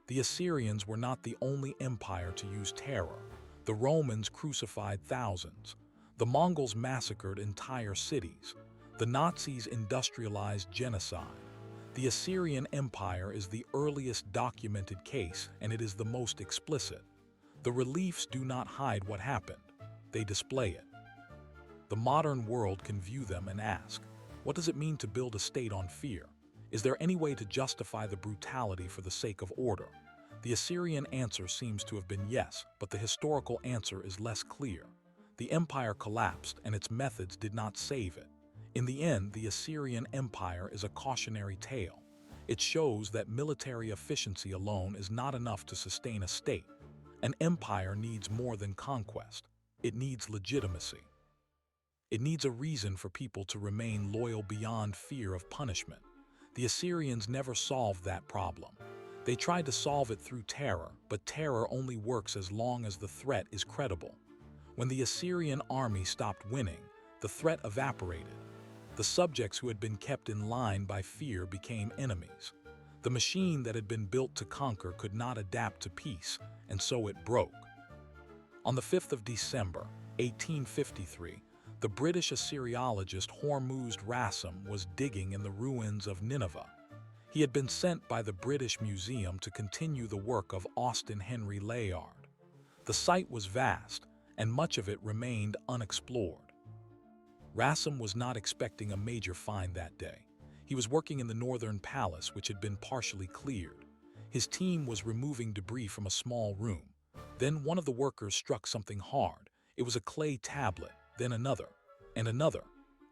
The Assyrians were not the only empire to use terror. The Romans crucified thousands. The Mongols massacred entire cities. The Nazis industrialized genocide. The Assyrian Empire is the earliest documented case, and it is the most explicit. The reliefs do not hide what happened, they display it. The modern world can view them and ask, what does it mean to build a state on fear? Is there any way to justify the brutality for the sake of order? The Assyrian answer seems to have been yes, but the historical answer is less clear. The empire collapsed, and its methods did not save it. In the end, the Assyrian Empire is a cautionary tale. It shows that military efficiency alone is not enough to sustain a state. An empire needs more than conquest. It needs legitimacy. It needs a reason for people to remain loyal beyond fear of punishment. The Assyrians never solved that problem. They tried to solve it through terror, but terror only works as long as the threat is credible. When the Assyrian army stopped winning, the threat evaporated. The subjects who had been kept in line by fear became enemies. The machine that had been built to conquer could not adapt to peace, and so it broke. On the 5th of December, 1853, the British Assyriologist Hormuzd Rassam was digging in the ruins of Nineveh. He had been sent by the British Museum to continue the work of Austen Henry Layard. The site was vast, and much of it remained unexplored. Rassam was not expecting a major find that day. He was working in the northern palace, which had been partially cleared. His team was removing debris from a small room. Then one of the workers struck something hard. It was a clay tablet, then another, and another.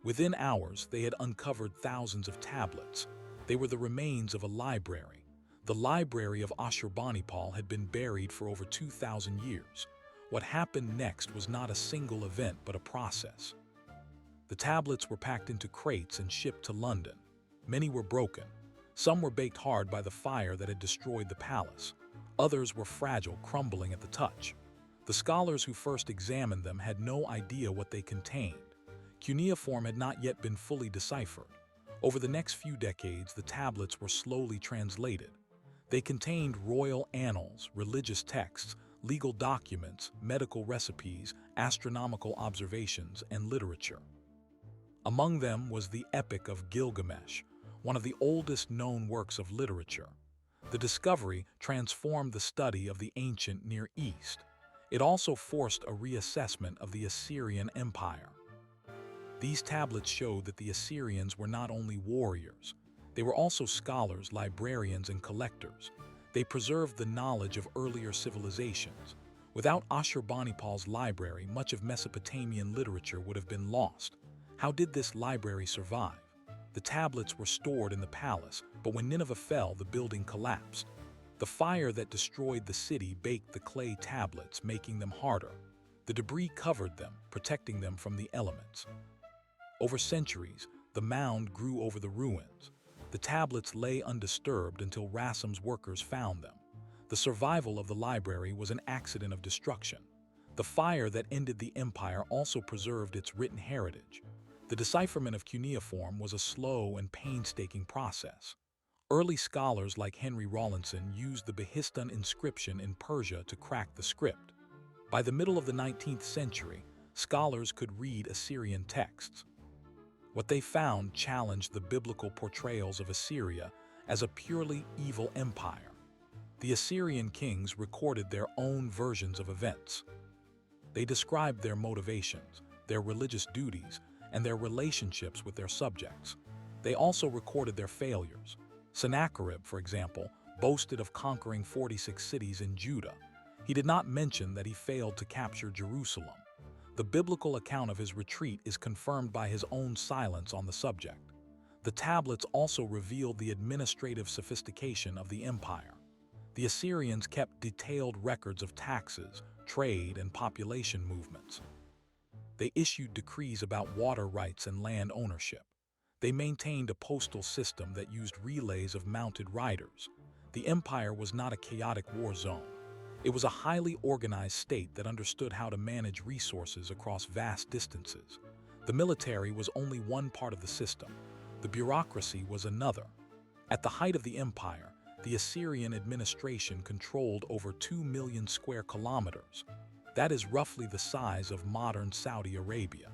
Within hours, they had uncovered thousands of tablets. They were the remains of a library. The library of Ashurbanipal had been buried for over 2,000 years. What happened next was not a single event, but a process. The tablets were packed into crates and shipped to London. Many were broken. Some were baked hard by the fire that had destroyed the palace. Others were fragile, crumbling at the touch. The scholars who first examined them had no idea what they contained. Cuneiform had not yet been fully deciphered. Over the next few decades, the tablets were slowly translated. They contained royal annals, religious texts, legal documents, medical recipes, astronomical observations, and literature. Among them was the Epic of Gilgamesh, one of the oldest known works of literature. The discovery transformed the study of the ancient Near East. It also forced a reassessment of the Assyrian Empire. These tablets showed that the Assyrians were not only warriors, they were also scholars, librarians, and collectors. They preserved the knowledge of earlier civilizations. Without Ashurbanipal's library, much of Mesopotamian literature would have been lost. How did this library survive? The tablets were stored in the palace, but when Nineveh fell, the building collapsed. The fire that destroyed the city baked the clay tablets, making them harder. The debris covered them, protecting them from the elements. Over centuries, the mound grew over the ruins. The tablets lay undisturbed until Rassam's workers found them. The survival of the library was an accident of destruction. The fire that ended the empire also preserved its written heritage. The decipherment of cuneiform was a slow and painstaking process. Early scholars like Henry Rawlinson used the Behistun inscription in Persia to crack the script. By the middle of the 19th century, scholars could read Assyrian texts. What they found challenged the biblical portrayals of Assyria as a purely evil empire. The Assyrian kings recorded their own versions of events. They described their motivations, their religious duties, and their relationships with their subjects. They also recorded their failures. Sennacherib, for example, boasted of conquering 46 cities in Judah. He did not mention that he failed to capture Jerusalem. The biblical account of his retreat is confirmed by his own silence on the subject. The tablets also revealed the administrative sophistication of the empire. The Assyrians kept detailed records of taxes, trade, and population movements. They issued decrees about water rights and land ownership. They maintained a postal system that used relays of mounted riders. The empire was not a chaotic war zone. It was a highly organized state that understood how to manage resources across vast distances. The military was only one part of the system. The bureaucracy was another. At the height of the empire, the Assyrian administration controlled over 2 million square kilometers. That is roughly the size of modern Saudi Arabia.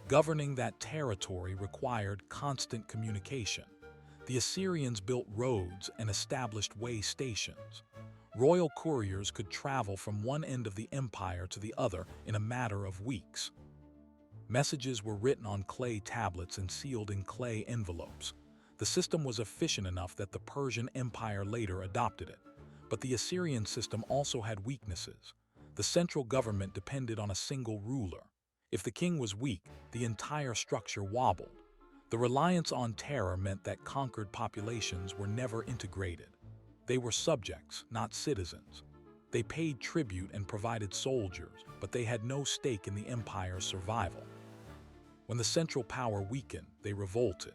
Governing that territory required constant communication. The Assyrians built roads and established way stations. Royal couriers could travel from one end of the empire to the other in a matter of weeks. Messages were written on clay tablets and sealed in clay envelopes. The system was efficient enough that the Persian Empire later adopted it. But the Assyrian system also had weaknesses. The central government depended on a single ruler. If the king was weak, the entire structure wobbled. The reliance on terror meant that conquered populations were never integrated. They were subjects, not citizens. They paid tribute and provided soldiers, but they had no stake in the empire's survival. When the central power weakened, they revolted.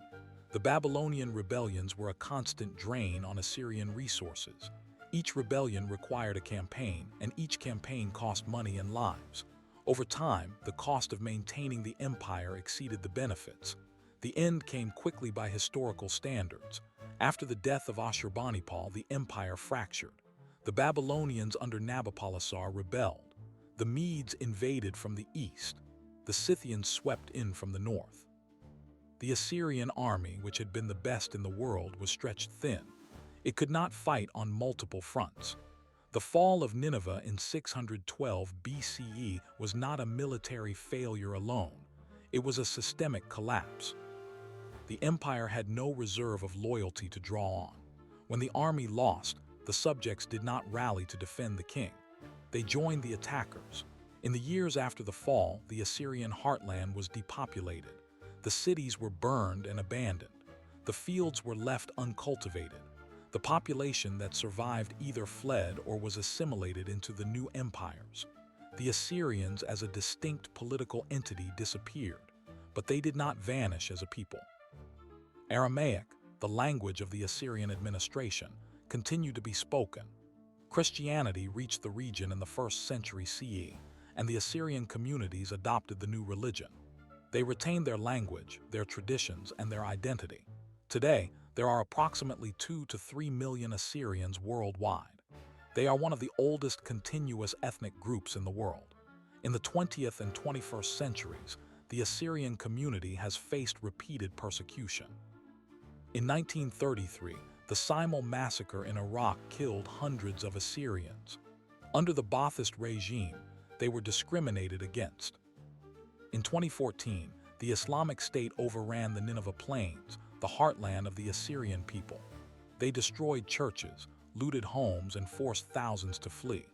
The Babylonian rebellions were a constant drain on Assyrian resources. Each rebellion required a campaign, and each campaign cost money and lives. Over time, the cost of maintaining the empire exceeded the benefits. The end came quickly by historical standards. After the death of Ashurbanipal, the empire fractured. The Babylonians under Nabopolassar rebelled. The Medes invaded from the east. The Scythians swept in from the north. The Assyrian army, which had been the best in the world, was stretched thin. It could not fight on multiple fronts. The fall of Nineveh in 612 BCE was not a military failure alone. It was a systemic collapse. The empire had no reserve of loyalty to draw on. When the army lost, the subjects did not rally to defend the king. They joined the attackers. In the years after the fall, the Assyrian heartland was depopulated. The cities were burned and abandoned. The fields were left uncultivated. The population that survived either fled or was assimilated into the new empires. The Assyrians as a distinct political entity disappeared, but they did not vanish as a people. Aramaic, the language of the Assyrian administration, continued to be spoken. Christianity reached the region in the 1st century CE, and the Assyrian communities adopted the new religion. They retained their language, their traditions, and their identity. Today, there are approximately 2 to 3 million Assyrians worldwide. They are one of the oldest continuous ethnic groups in the world. In the 20th and 21st centuries, the Assyrian community has faced repeated persecution. In 1933, the Simele massacre in Iraq killed hundreds of Assyrians. Under the Ba'athist regime, they were discriminated against. In 2014, the Islamic State overran the Nineveh Plains, the heartland of the Assyrian people. They destroyed churches, looted homes, and forced thousands to flee.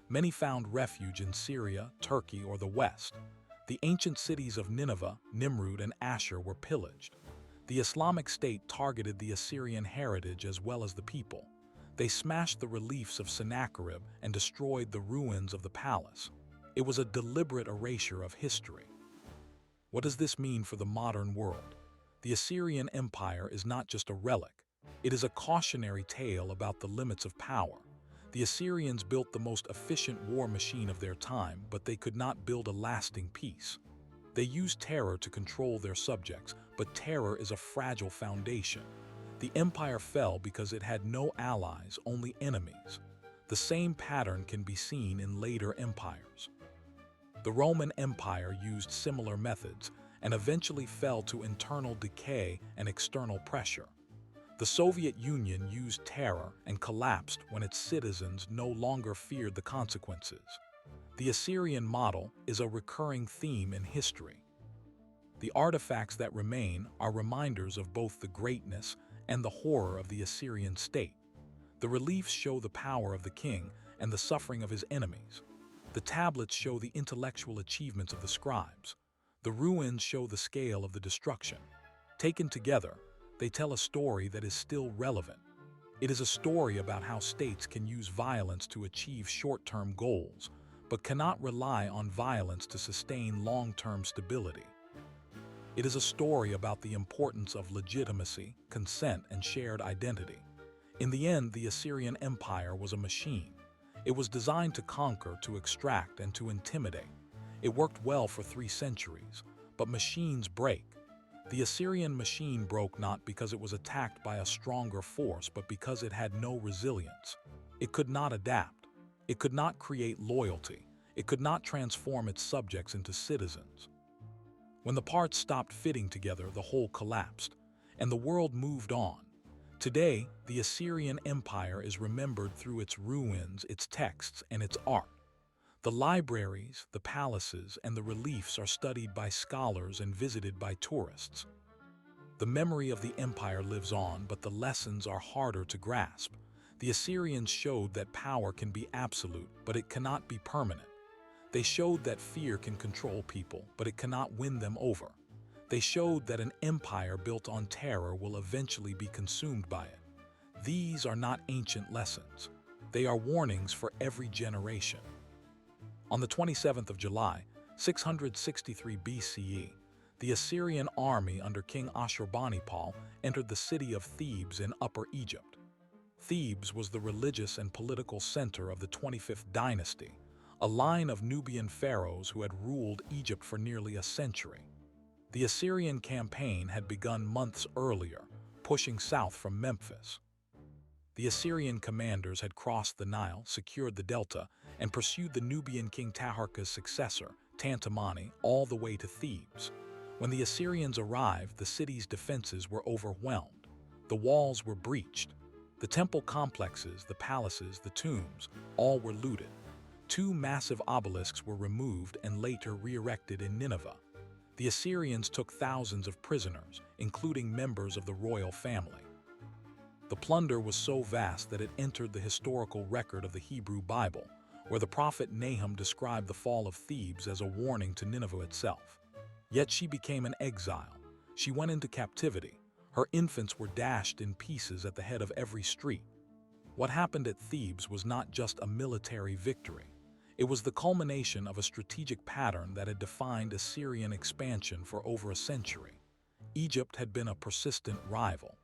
Many found refuge in Syria, Turkey, or the West. The ancient cities of Nineveh, Nimrud, and Ashur were pillaged. The Islamic State targeted the Assyrian heritage as well as the people. They smashed the reliefs of Sennacherib and destroyed the ruins of the palace. It was a deliberate erasure of history. What does this mean for the modern world? The Assyrian Empire is not just a relic. It is a cautionary tale about the limits of power. The Assyrians built the most efficient war machine of their time, but they could not build a lasting peace. They used terror to control their subjects, but terror is a fragile foundation. The empire fell because it had no allies, only enemies. The same pattern can be seen in later empires. The Roman Empire used similar methods and eventually fell to internal decay and external pressure. The Soviet Union used terror and collapsed when its citizens no longer feared the consequences. The Assyrian model is a recurring theme in history. The artifacts that remain are reminders of both the greatness and the horror of the Assyrian state. The reliefs show the power of the king and the suffering of his enemies. The tablets show the intellectual achievements of the scribes. The ruins show the scale of the destruction. Taken together, they tell a story that is still relevant. It is a story about how states can use violence to achieve short-term goals, but cannot rely on violence to sustain long-term stability. It is a story about the importance of legitimacy, consent, and shared identity. In the end, the Assyrian Empire was a machine. It was designed to conquer, to extract, and to intimidate. It worked well for 3 centuries, but machines break. The Assyrian machine broke not because it was attacked by a stronger force, but because it had no resilience. It could not adapt. It could not create loyalty. It could not transform its subjects into citizens. When the parts stopped fitting together, the whole collapsed, and the world moved on. Today, the Assyrian Empire is remembered through its ruins, its texts, and its art. The libraries, the palaces, and the reliefs are studied by scholars and visited by tourists. The memory of the empire lives on, but the lessons are harder to grasp. The Assyrians showed that power can be absolute, but it cannot be permanent. They showed that fear can control people, but it cannot win them over. They showed that an empire built on terror will eventually be consumed by it. These are not ancient lessons. They are warnings for every generation. On the 27th of July, 663 BCE, the Assyrian army under King Ashurbanipal entered the city of Thebes in Upper Egypt. Thebes was the religious and political center of the 25th dynasty, a line of Nubian pharaohs who had ruled Egypt for nearly a century. The Assyrian campaign had begun months earlier, pushing south from Memphis. The Assyrian commanders had crossed the Nile, secured the delta, and pursued the Nubian king Taharka's successor, Tantamani, all the way to Thebes. When the Assyrians arrived, the city's defenses were overwhelmed. The walls were breached. The temple complexes, the palaces, the tombs, all were looted. 2 massive obelisks were removed and later re-erected in Nineveh. The Assyrians took thousands of prisoners, including members of the royal family. The plunder was so vast that it entered the historical record of the Hebrew Bible, where the prophet Nahum described the fall of Thebes as a warning to Nineveh itself. Yet she became an exile. She went into captivity. Her infants were dashed in pieces at the head of every street. What happened at Thebes was not just a military victory. It was the culmination of a strategic pattern that had defined Assyrian expansion for over a century. Egypt had been a persistent rival.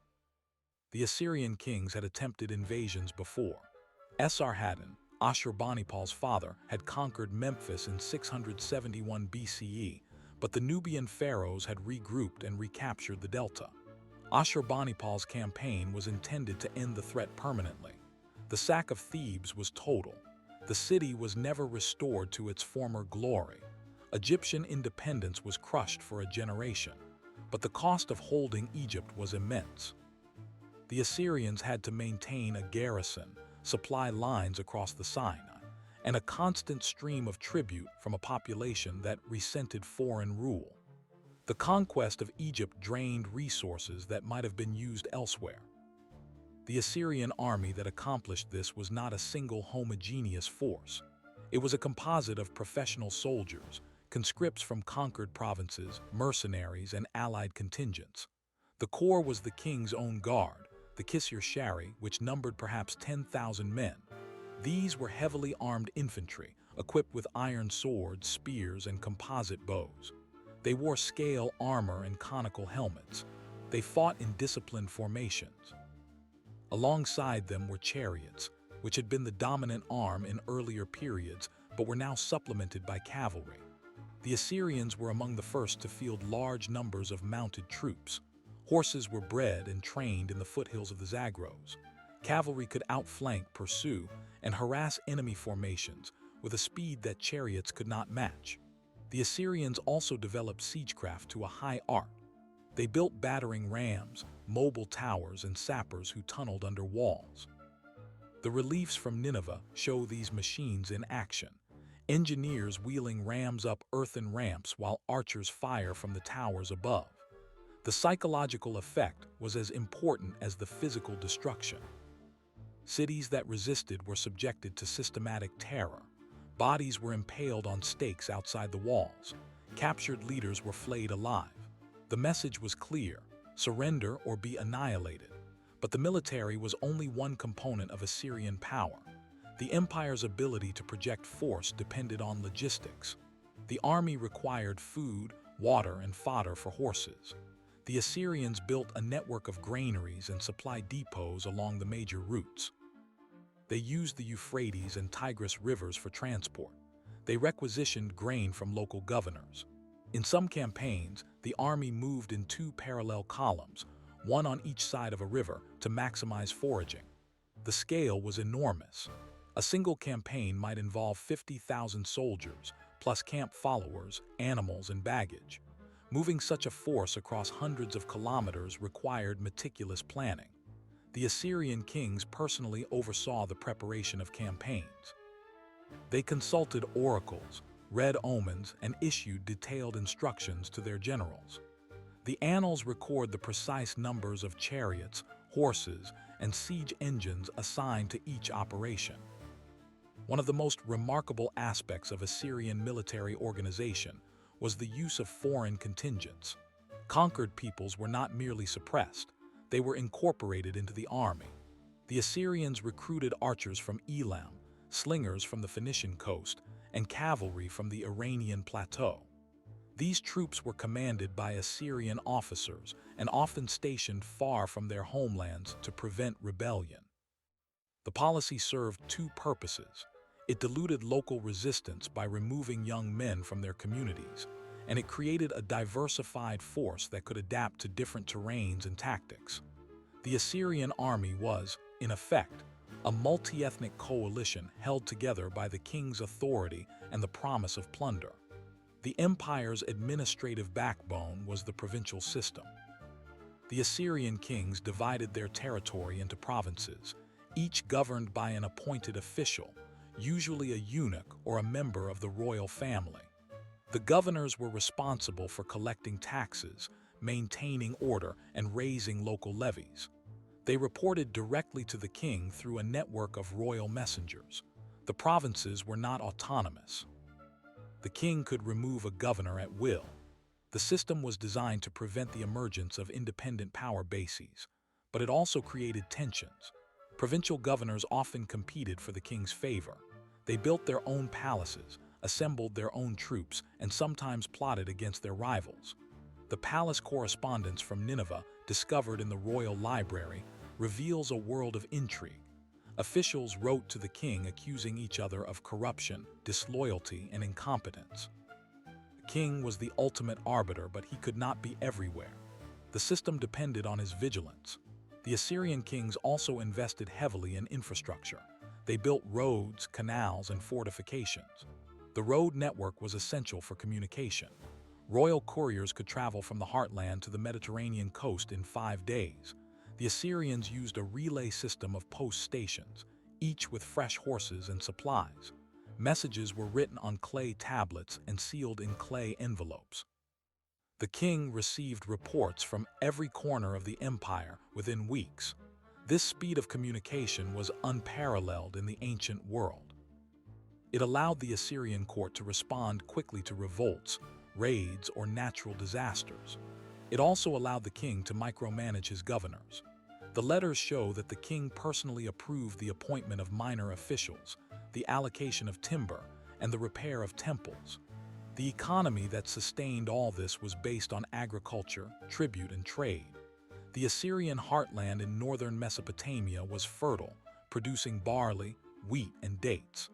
The Assyrian kings had attempted invasions before. Esarhaddon, Ashurbanipal's father, had conquered Memphis in 671 BCE, but the Nubian pharaohs had regrouped and recaptured the delta. Ashurbanipal's campaign was intended to end the threat permanently. The sack of Thebes was total. The city was never restored to its former glory. Egyptian independence was crushed for a generation, but the cost of holding Egypt was immense. The Assyrians had to maintain a garrison, supply lines across the Sinai, and a constant stream of tribute from a population that resented foreign rule. The conquest of Egypt drained resources that might have been used elsewhere. The Assyrian army that accomplished this was not a single homogeneous force. It was a composite of professional soldiers, conscripts from conquered provinces, mercenaries, and allied contingents. The core was the king's own guard, the Kisir Shari, which numbered perhaps 10,000 men. These were heavily armed infantry, equipped with iron swords, spears, and composite bows. They wore scale armor and conical helmets. They fought in disciplined formations. Alongside them were chariots, which had been the dominant arm in earlier periods, but were now supplemented by cavalry. The Assyrians were among the first to field large numbers of mounted troops. Horses were bred and trained in the foothills of the Zagros. Cavalry could outflank, pursue, and harass enemy formations with a speed that chariots could not match. The Assyrians also developed siegecraft to a high art. They built battering rams, mobile towers, and sappers who tunneled under walls. The reliefs from Nineveh show these machines in action. Engineers wheeling rams up earthen ramps while archers fire from the towers above. The psychological effect was as important as the physical destruction. Cities that resisted were subjected to systematic terror. Bodies were impaled on stakes outside the walls. Captured leaders were flayed alive. The message was clear: surrender or be annihilated. But the military was only one component of Assyrian power. The empire's ability to project force depended on logistics. The army required food, water, and fodder for horses. The Assyrians built a network of granaries and supply depots along the major routes. They used the Euphrates and Tigris rivers for transport. They requisitioned grain from local governors. In some campaigns, the army moved in 2 parallel columns, one on each side of a river, to maximize foraging. The scale was enormous. A single campaign might involve 50,000 soldiers, plus camp followers, animals, and baggage. Moving such a force across hundreds of kilometers required meticulous planning. The Assyrian kings personally oversaw the preparation of campaigns. They consulted oracles, read omens, and issued detailed instructions to their generals. The annals record the precise numbers of chariots, horses, and siege engines assigned to each operation. One of the most remarkable aspects of Assyrian military organization was the use of foreign contingents. Conquered peoples were not merely suppressed, they were incorporated into the army. The Assyrians recruited archers from Elam, slingers from the Phoenician coast, and cavalry from the Iranian plateau. These troops were commanded by Assyrian officers and often stationed far from their homelands to prevent rebellion. The policy served two purposes. It diluted local resistance by removing young men from their communities, and it created a diversified force that could adapt to different terrains and tactics. The Assyrian army was, in effect, a multi-ethnic coalition held together by the king's authority and the promise of plunder. The empire's administrative backbone was the provincial system. The Assyrian kings divided their territory into provinces, each governed by an appointed official, usually a eunuch or a member of the royal family. The governors were responsible for collecting taxes, maintaining order, and raising local levies. They reported directly to the king through a network of royal messengers. The provinces were not autonomous. The king could remove a governor at will. The system was designed to prevent the emergence of independent power bases, but it also created tensions. Provincial governors often competed for the king's favor. They built their own palaces, assembled their own troops, and sometimes plotted against their rivals. The palace correspondence from Nineveh, discovered in the royal library, reveals a world of intrigue. Officials wrote to the king accusing each other of corruption, disloyalty, and incompetence. The king was the ultimate arbiter, but he could not be everywhere. The system depended on his vigilance. The Assyrian kings also invested heavily in infrastructure. They built roads, canals, and fortifications. The road network was essential for communication. Royal couriers could travel from the heartland to the Mediterranean coast in 5 days. The Assyrians used a relay system of post stations, each with fresh horses and supplies. Messages were written on clay tablets and sealed in clay envelopes. The king received reports from every corner of the empire within weeks. This speed of communication was unparalleled in the ancient world. It allowed the Assyrian court to respond quickly to revolts, raids, or natural disasters. It also allowed the king to micromanage his governors. The letters show that the king personally approved the appointment of minor officials, the allocation of timber, and the repair of temples. The economy that sustained all this was based on agriculture, tribute, and trade. The Assyrian heartland in northern Mesopotamia was fertile, producing barley, wheat, and dates.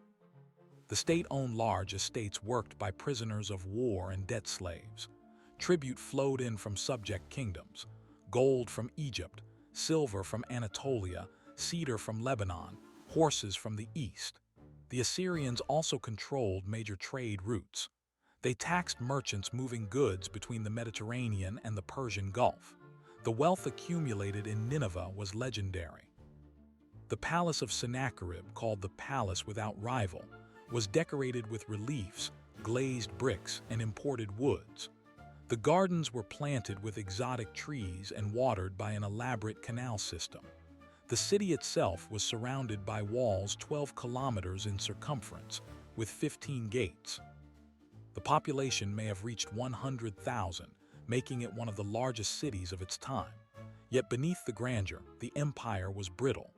The state owned large estates worked by prisoners of war and debt slaves. Tribute flowed in from subject kingdoms: gold from Egypt, silver from Anatolia, cedar from Lebanon, horses from the east. The Assyrians also controlled major trade routes. They taxed merchants moving goods between the Mediterranean and the Persian Gulf. The wealth accumulated in Nineveh was legendary. The palace of Sennacherib, called the Palace Without Rival, was decorated with reliefs, glazed bricks, and imported woods. The gardens were planted with exotic trees and watered by an elaborate canal system. The city itself was surrounded by walls 12 kilometers in circumference, with 15 gates. The population may have reached 100,000, making it one of the largest cities of its time. Yet beneath the grandeur, the empire was brittle.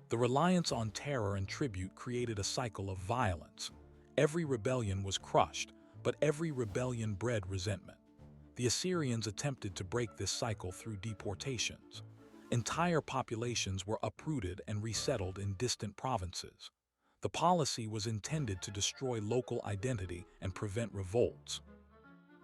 The reliance on terror and tribute created a cycle of violence. Every rebellion was crushed, but every rebellion bred resentment. The Assyrians attempted to break this cycle through deportations. Entire populations were uprooted and resettled in distant provinces. The policy was intended to destroy local identity and prevent revolts.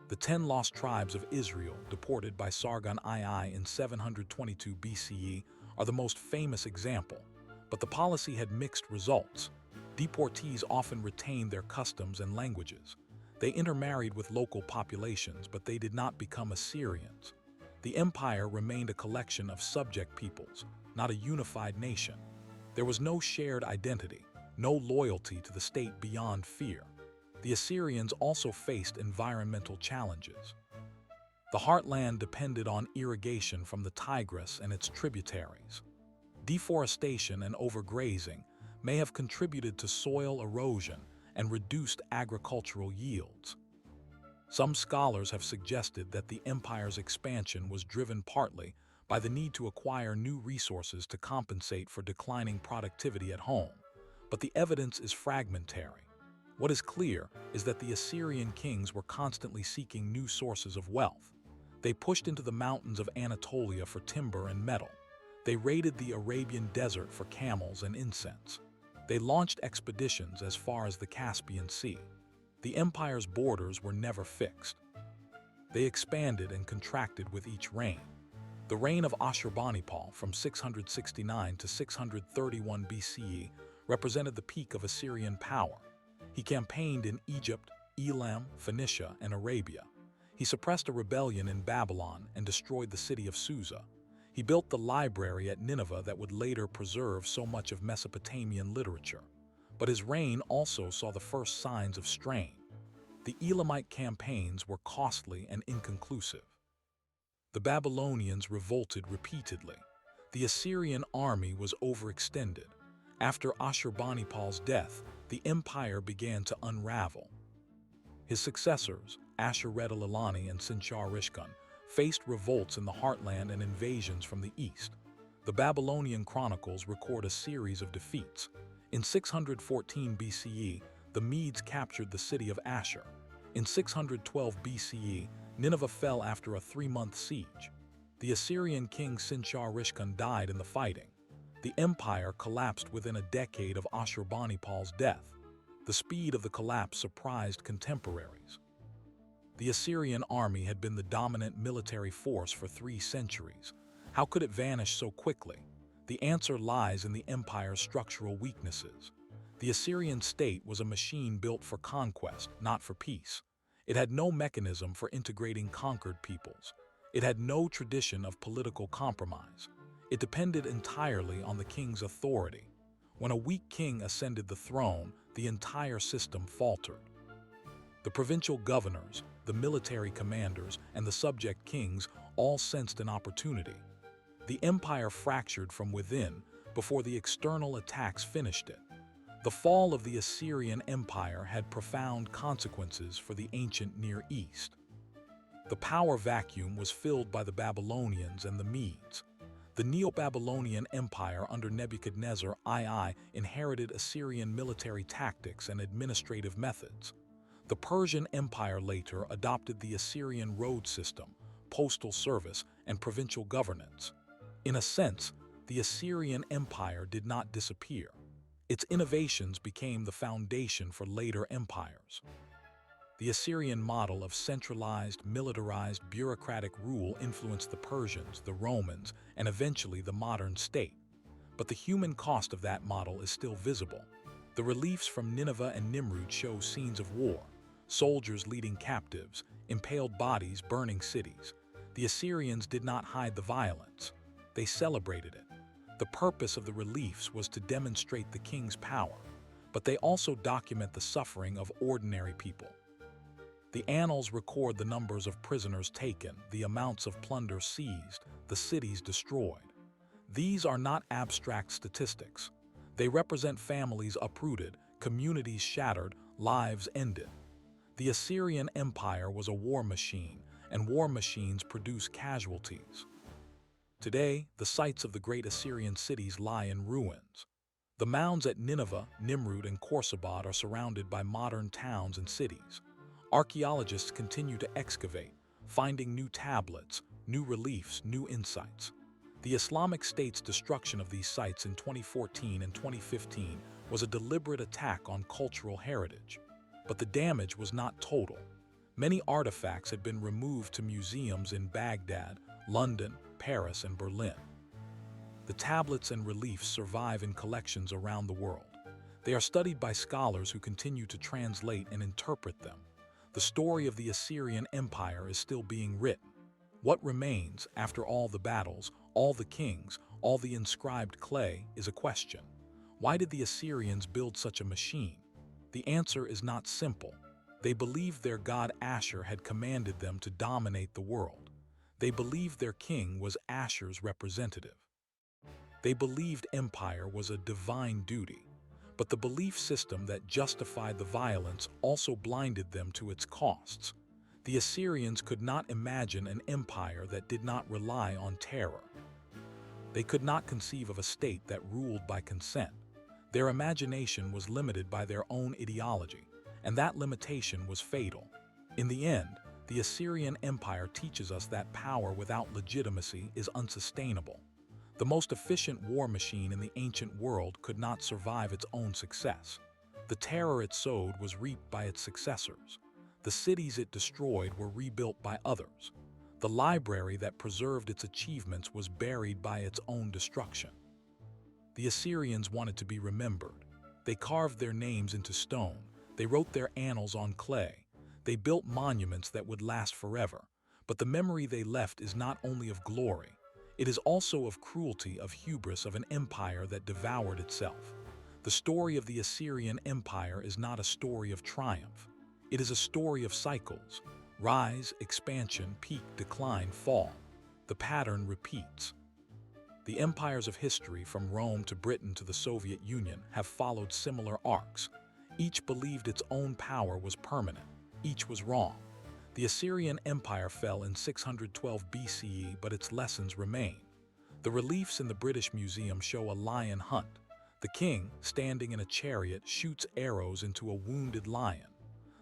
The 10 lost tribes of Israel, deported by Sargon II in 722 BCE, are the most famous example, but the policy had mixed results. Deportees often retained their customs and languages. They intermarried with local populations, but they did not become Assyrians. The empire remained a collection of subject peoples, not a unified nation. There was no shared identity, no loyalty to the state beyond fear. The Assyrians also faced environmental challenges. The heartland depended on irrigation from the Tigris and its tributaries. Deforestation and overgrazing may have contributed to soil erosion and reduced agricultural yields. Some scholars have suggested that the empire's expansion was driven partly by the need to acquire new resources to compensate for declining productivity at home, but the evidence is fragmentary. What is clear is that the Assyrian kings were constantly seeking new sources of wealth. They pushed into the mountains of Anatolia for timber and metal. They raided the Arabian desert for camels and incense. They launched expeditions as far as the Caspian Sea. The empire's borders were never fixed. They expanded and contracted with each reign. The reign of Ashurbanipal from 669 to 631 BCE represented the peak of Assyrian power. He campaigned in Egypt, Elam, Phoenicia, and Arabia. He suppressed a rebellion in Babylon and destroyed the city of Susa. He built the library at Nineveh that would later preserve so much of Mesopotamian literature. But his reign also saw the first signs of strain. The Elamite campaigns were costly and inconclusive. The Babylonians revolted repeatedly. The Assyrian army was overextended. After Ashurbanipal's death, the empire began to unravel. His successors, Ashur-redan-Lilani and Sinshar-Ishkun, faced revolts in the heartland and invasions from the east. The Babylonian chronicles record a series of defeats. In 614 BCE, the Medes captured the city of Ashur. In 612 BCE, Nineveh fell after a 3-month siege. The Assyrian king Sinshar-Ishkun died in the fighting. The empire collapsed within a decade of Ashurbanipal's death. The speed of the collapse surprised contemporaries. The Assyrian army had been the dominant military force for 3 centuries. How could it vanish so quickly? The answer lies in the empire's structural weaknesses. The Assyrian state was a machine built for conquest, not for peace. It had no mechanism for integrating conquered peoples. It had no tradition of political compromise. It depended entirely on the king's authority. When a weak king ascended the throne, the entire system faltered. The provincial governors, the military commanders, and the subject kings all sensed an opportunity. The empire fractured from within before the external attacks finished it. The fall of the Assyrian Empire had profound consequences for the ancient Near East. The power vacuum was filled by the Babylonians and the Medes. The Neo-Babylonian Empire under Nebuchadnezzar II inherited Assyrian military tactics and administrative methods. The Persian Empire later adopted the Assyrian road system, postal service, and provincial governance. In a sense, the Assyrian Empire did not disappear. Its innovations became the foundation for later empires. The Assyrian model of centralized, militarized, bureaucratic rule influenced the Persians, the Romans, and eventually the modern state. But the human cost of that model is still visible. The reliefs from Nineveh and Nimrud show scenes of war, soldiers leading captives, impaled bodies burning cities. The Assyrians did not hide the violence. They celebrated it. The purpose of the reliefs was to demonstrate the king's power, but they also document the suffering of ordinary people. The annals record the numbers of prisoners taken, the amounts of plunder seized, the cities destroyed. These are not abstract statistics. They represent families uprooted, communities shattered, lives ended. The Assyrian Empire was a war machine, and war machines produce casualties. Today, the sites of the great Assyrian cities lie in ruins. The mounds at Nineveh, Nimrud, and Khorsabad are surrounded by modern towns and cities. Archaeologists continue to excavate, finding new tablets, new reliefs, new insights. The Islamic State's destruction of these sites in 2014 and 2015 was a deliberate attack on cultural heritage. But the damage was not total. Many artifacts had been removed to museums in Baghdad, London, Paris, and Berlin. The tablets and reliefs survive in collections around the world. They are studied by scholars who continue to translate and interpret them. The story of the Assyrian Empire is still being written. What remains after all the battles, all the kings, all the inscribed clay is a question. Why did the Assyrians build such a machine? The answer is not simple. They believed their god Ashur had commanded them to dominate the world. They believed their king was Ashur's representative. They believed empire was a divine duty. But the belief system that justified the violence also blinded them to its costs. The Assyrians could not imagine an empire that did not rely on terror. They could not conceive of a state that ruled by consent. Their imagination was limited by their own ideology, and that limitation was fatal. In the end, the Assyrian Empire teaches us that power without legitimacy is unsustainable. The most efficient war machine in the ancient world could not survive its own success. The terror it sowed was reaped by its successors. The cities it destroyed were rebuilt by others. The library that preserved its achievements was buried by its own destruction. The Assyrians wanted to be remembered. They carved their names into stone. They wrote their annals on clay. They built monuments that would last forever. But the memory they left is not only of glory, it is also of cruelty, of hubris, of an empire that devoured itself. The story of the Assyrian Empire is not a story of triumph. It is a story of cycles. Rise, expansion, peak, decline, fall. The pattern repeats. The empires of history, from Rome to Britain to the Soviet Union, have followed similar arcs. Each believed its own power was permanent. Each was wrong. The Assyrian Empire fell in 612 BCE, but its lessons remain. The reliefs in the British Museum show a lion hunt. The king, standing in a chariot, shoots arrows into a wounded lion.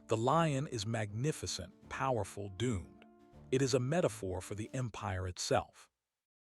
The lion is magnificent, powerful, doomed. It is a metaphor for the empire itself.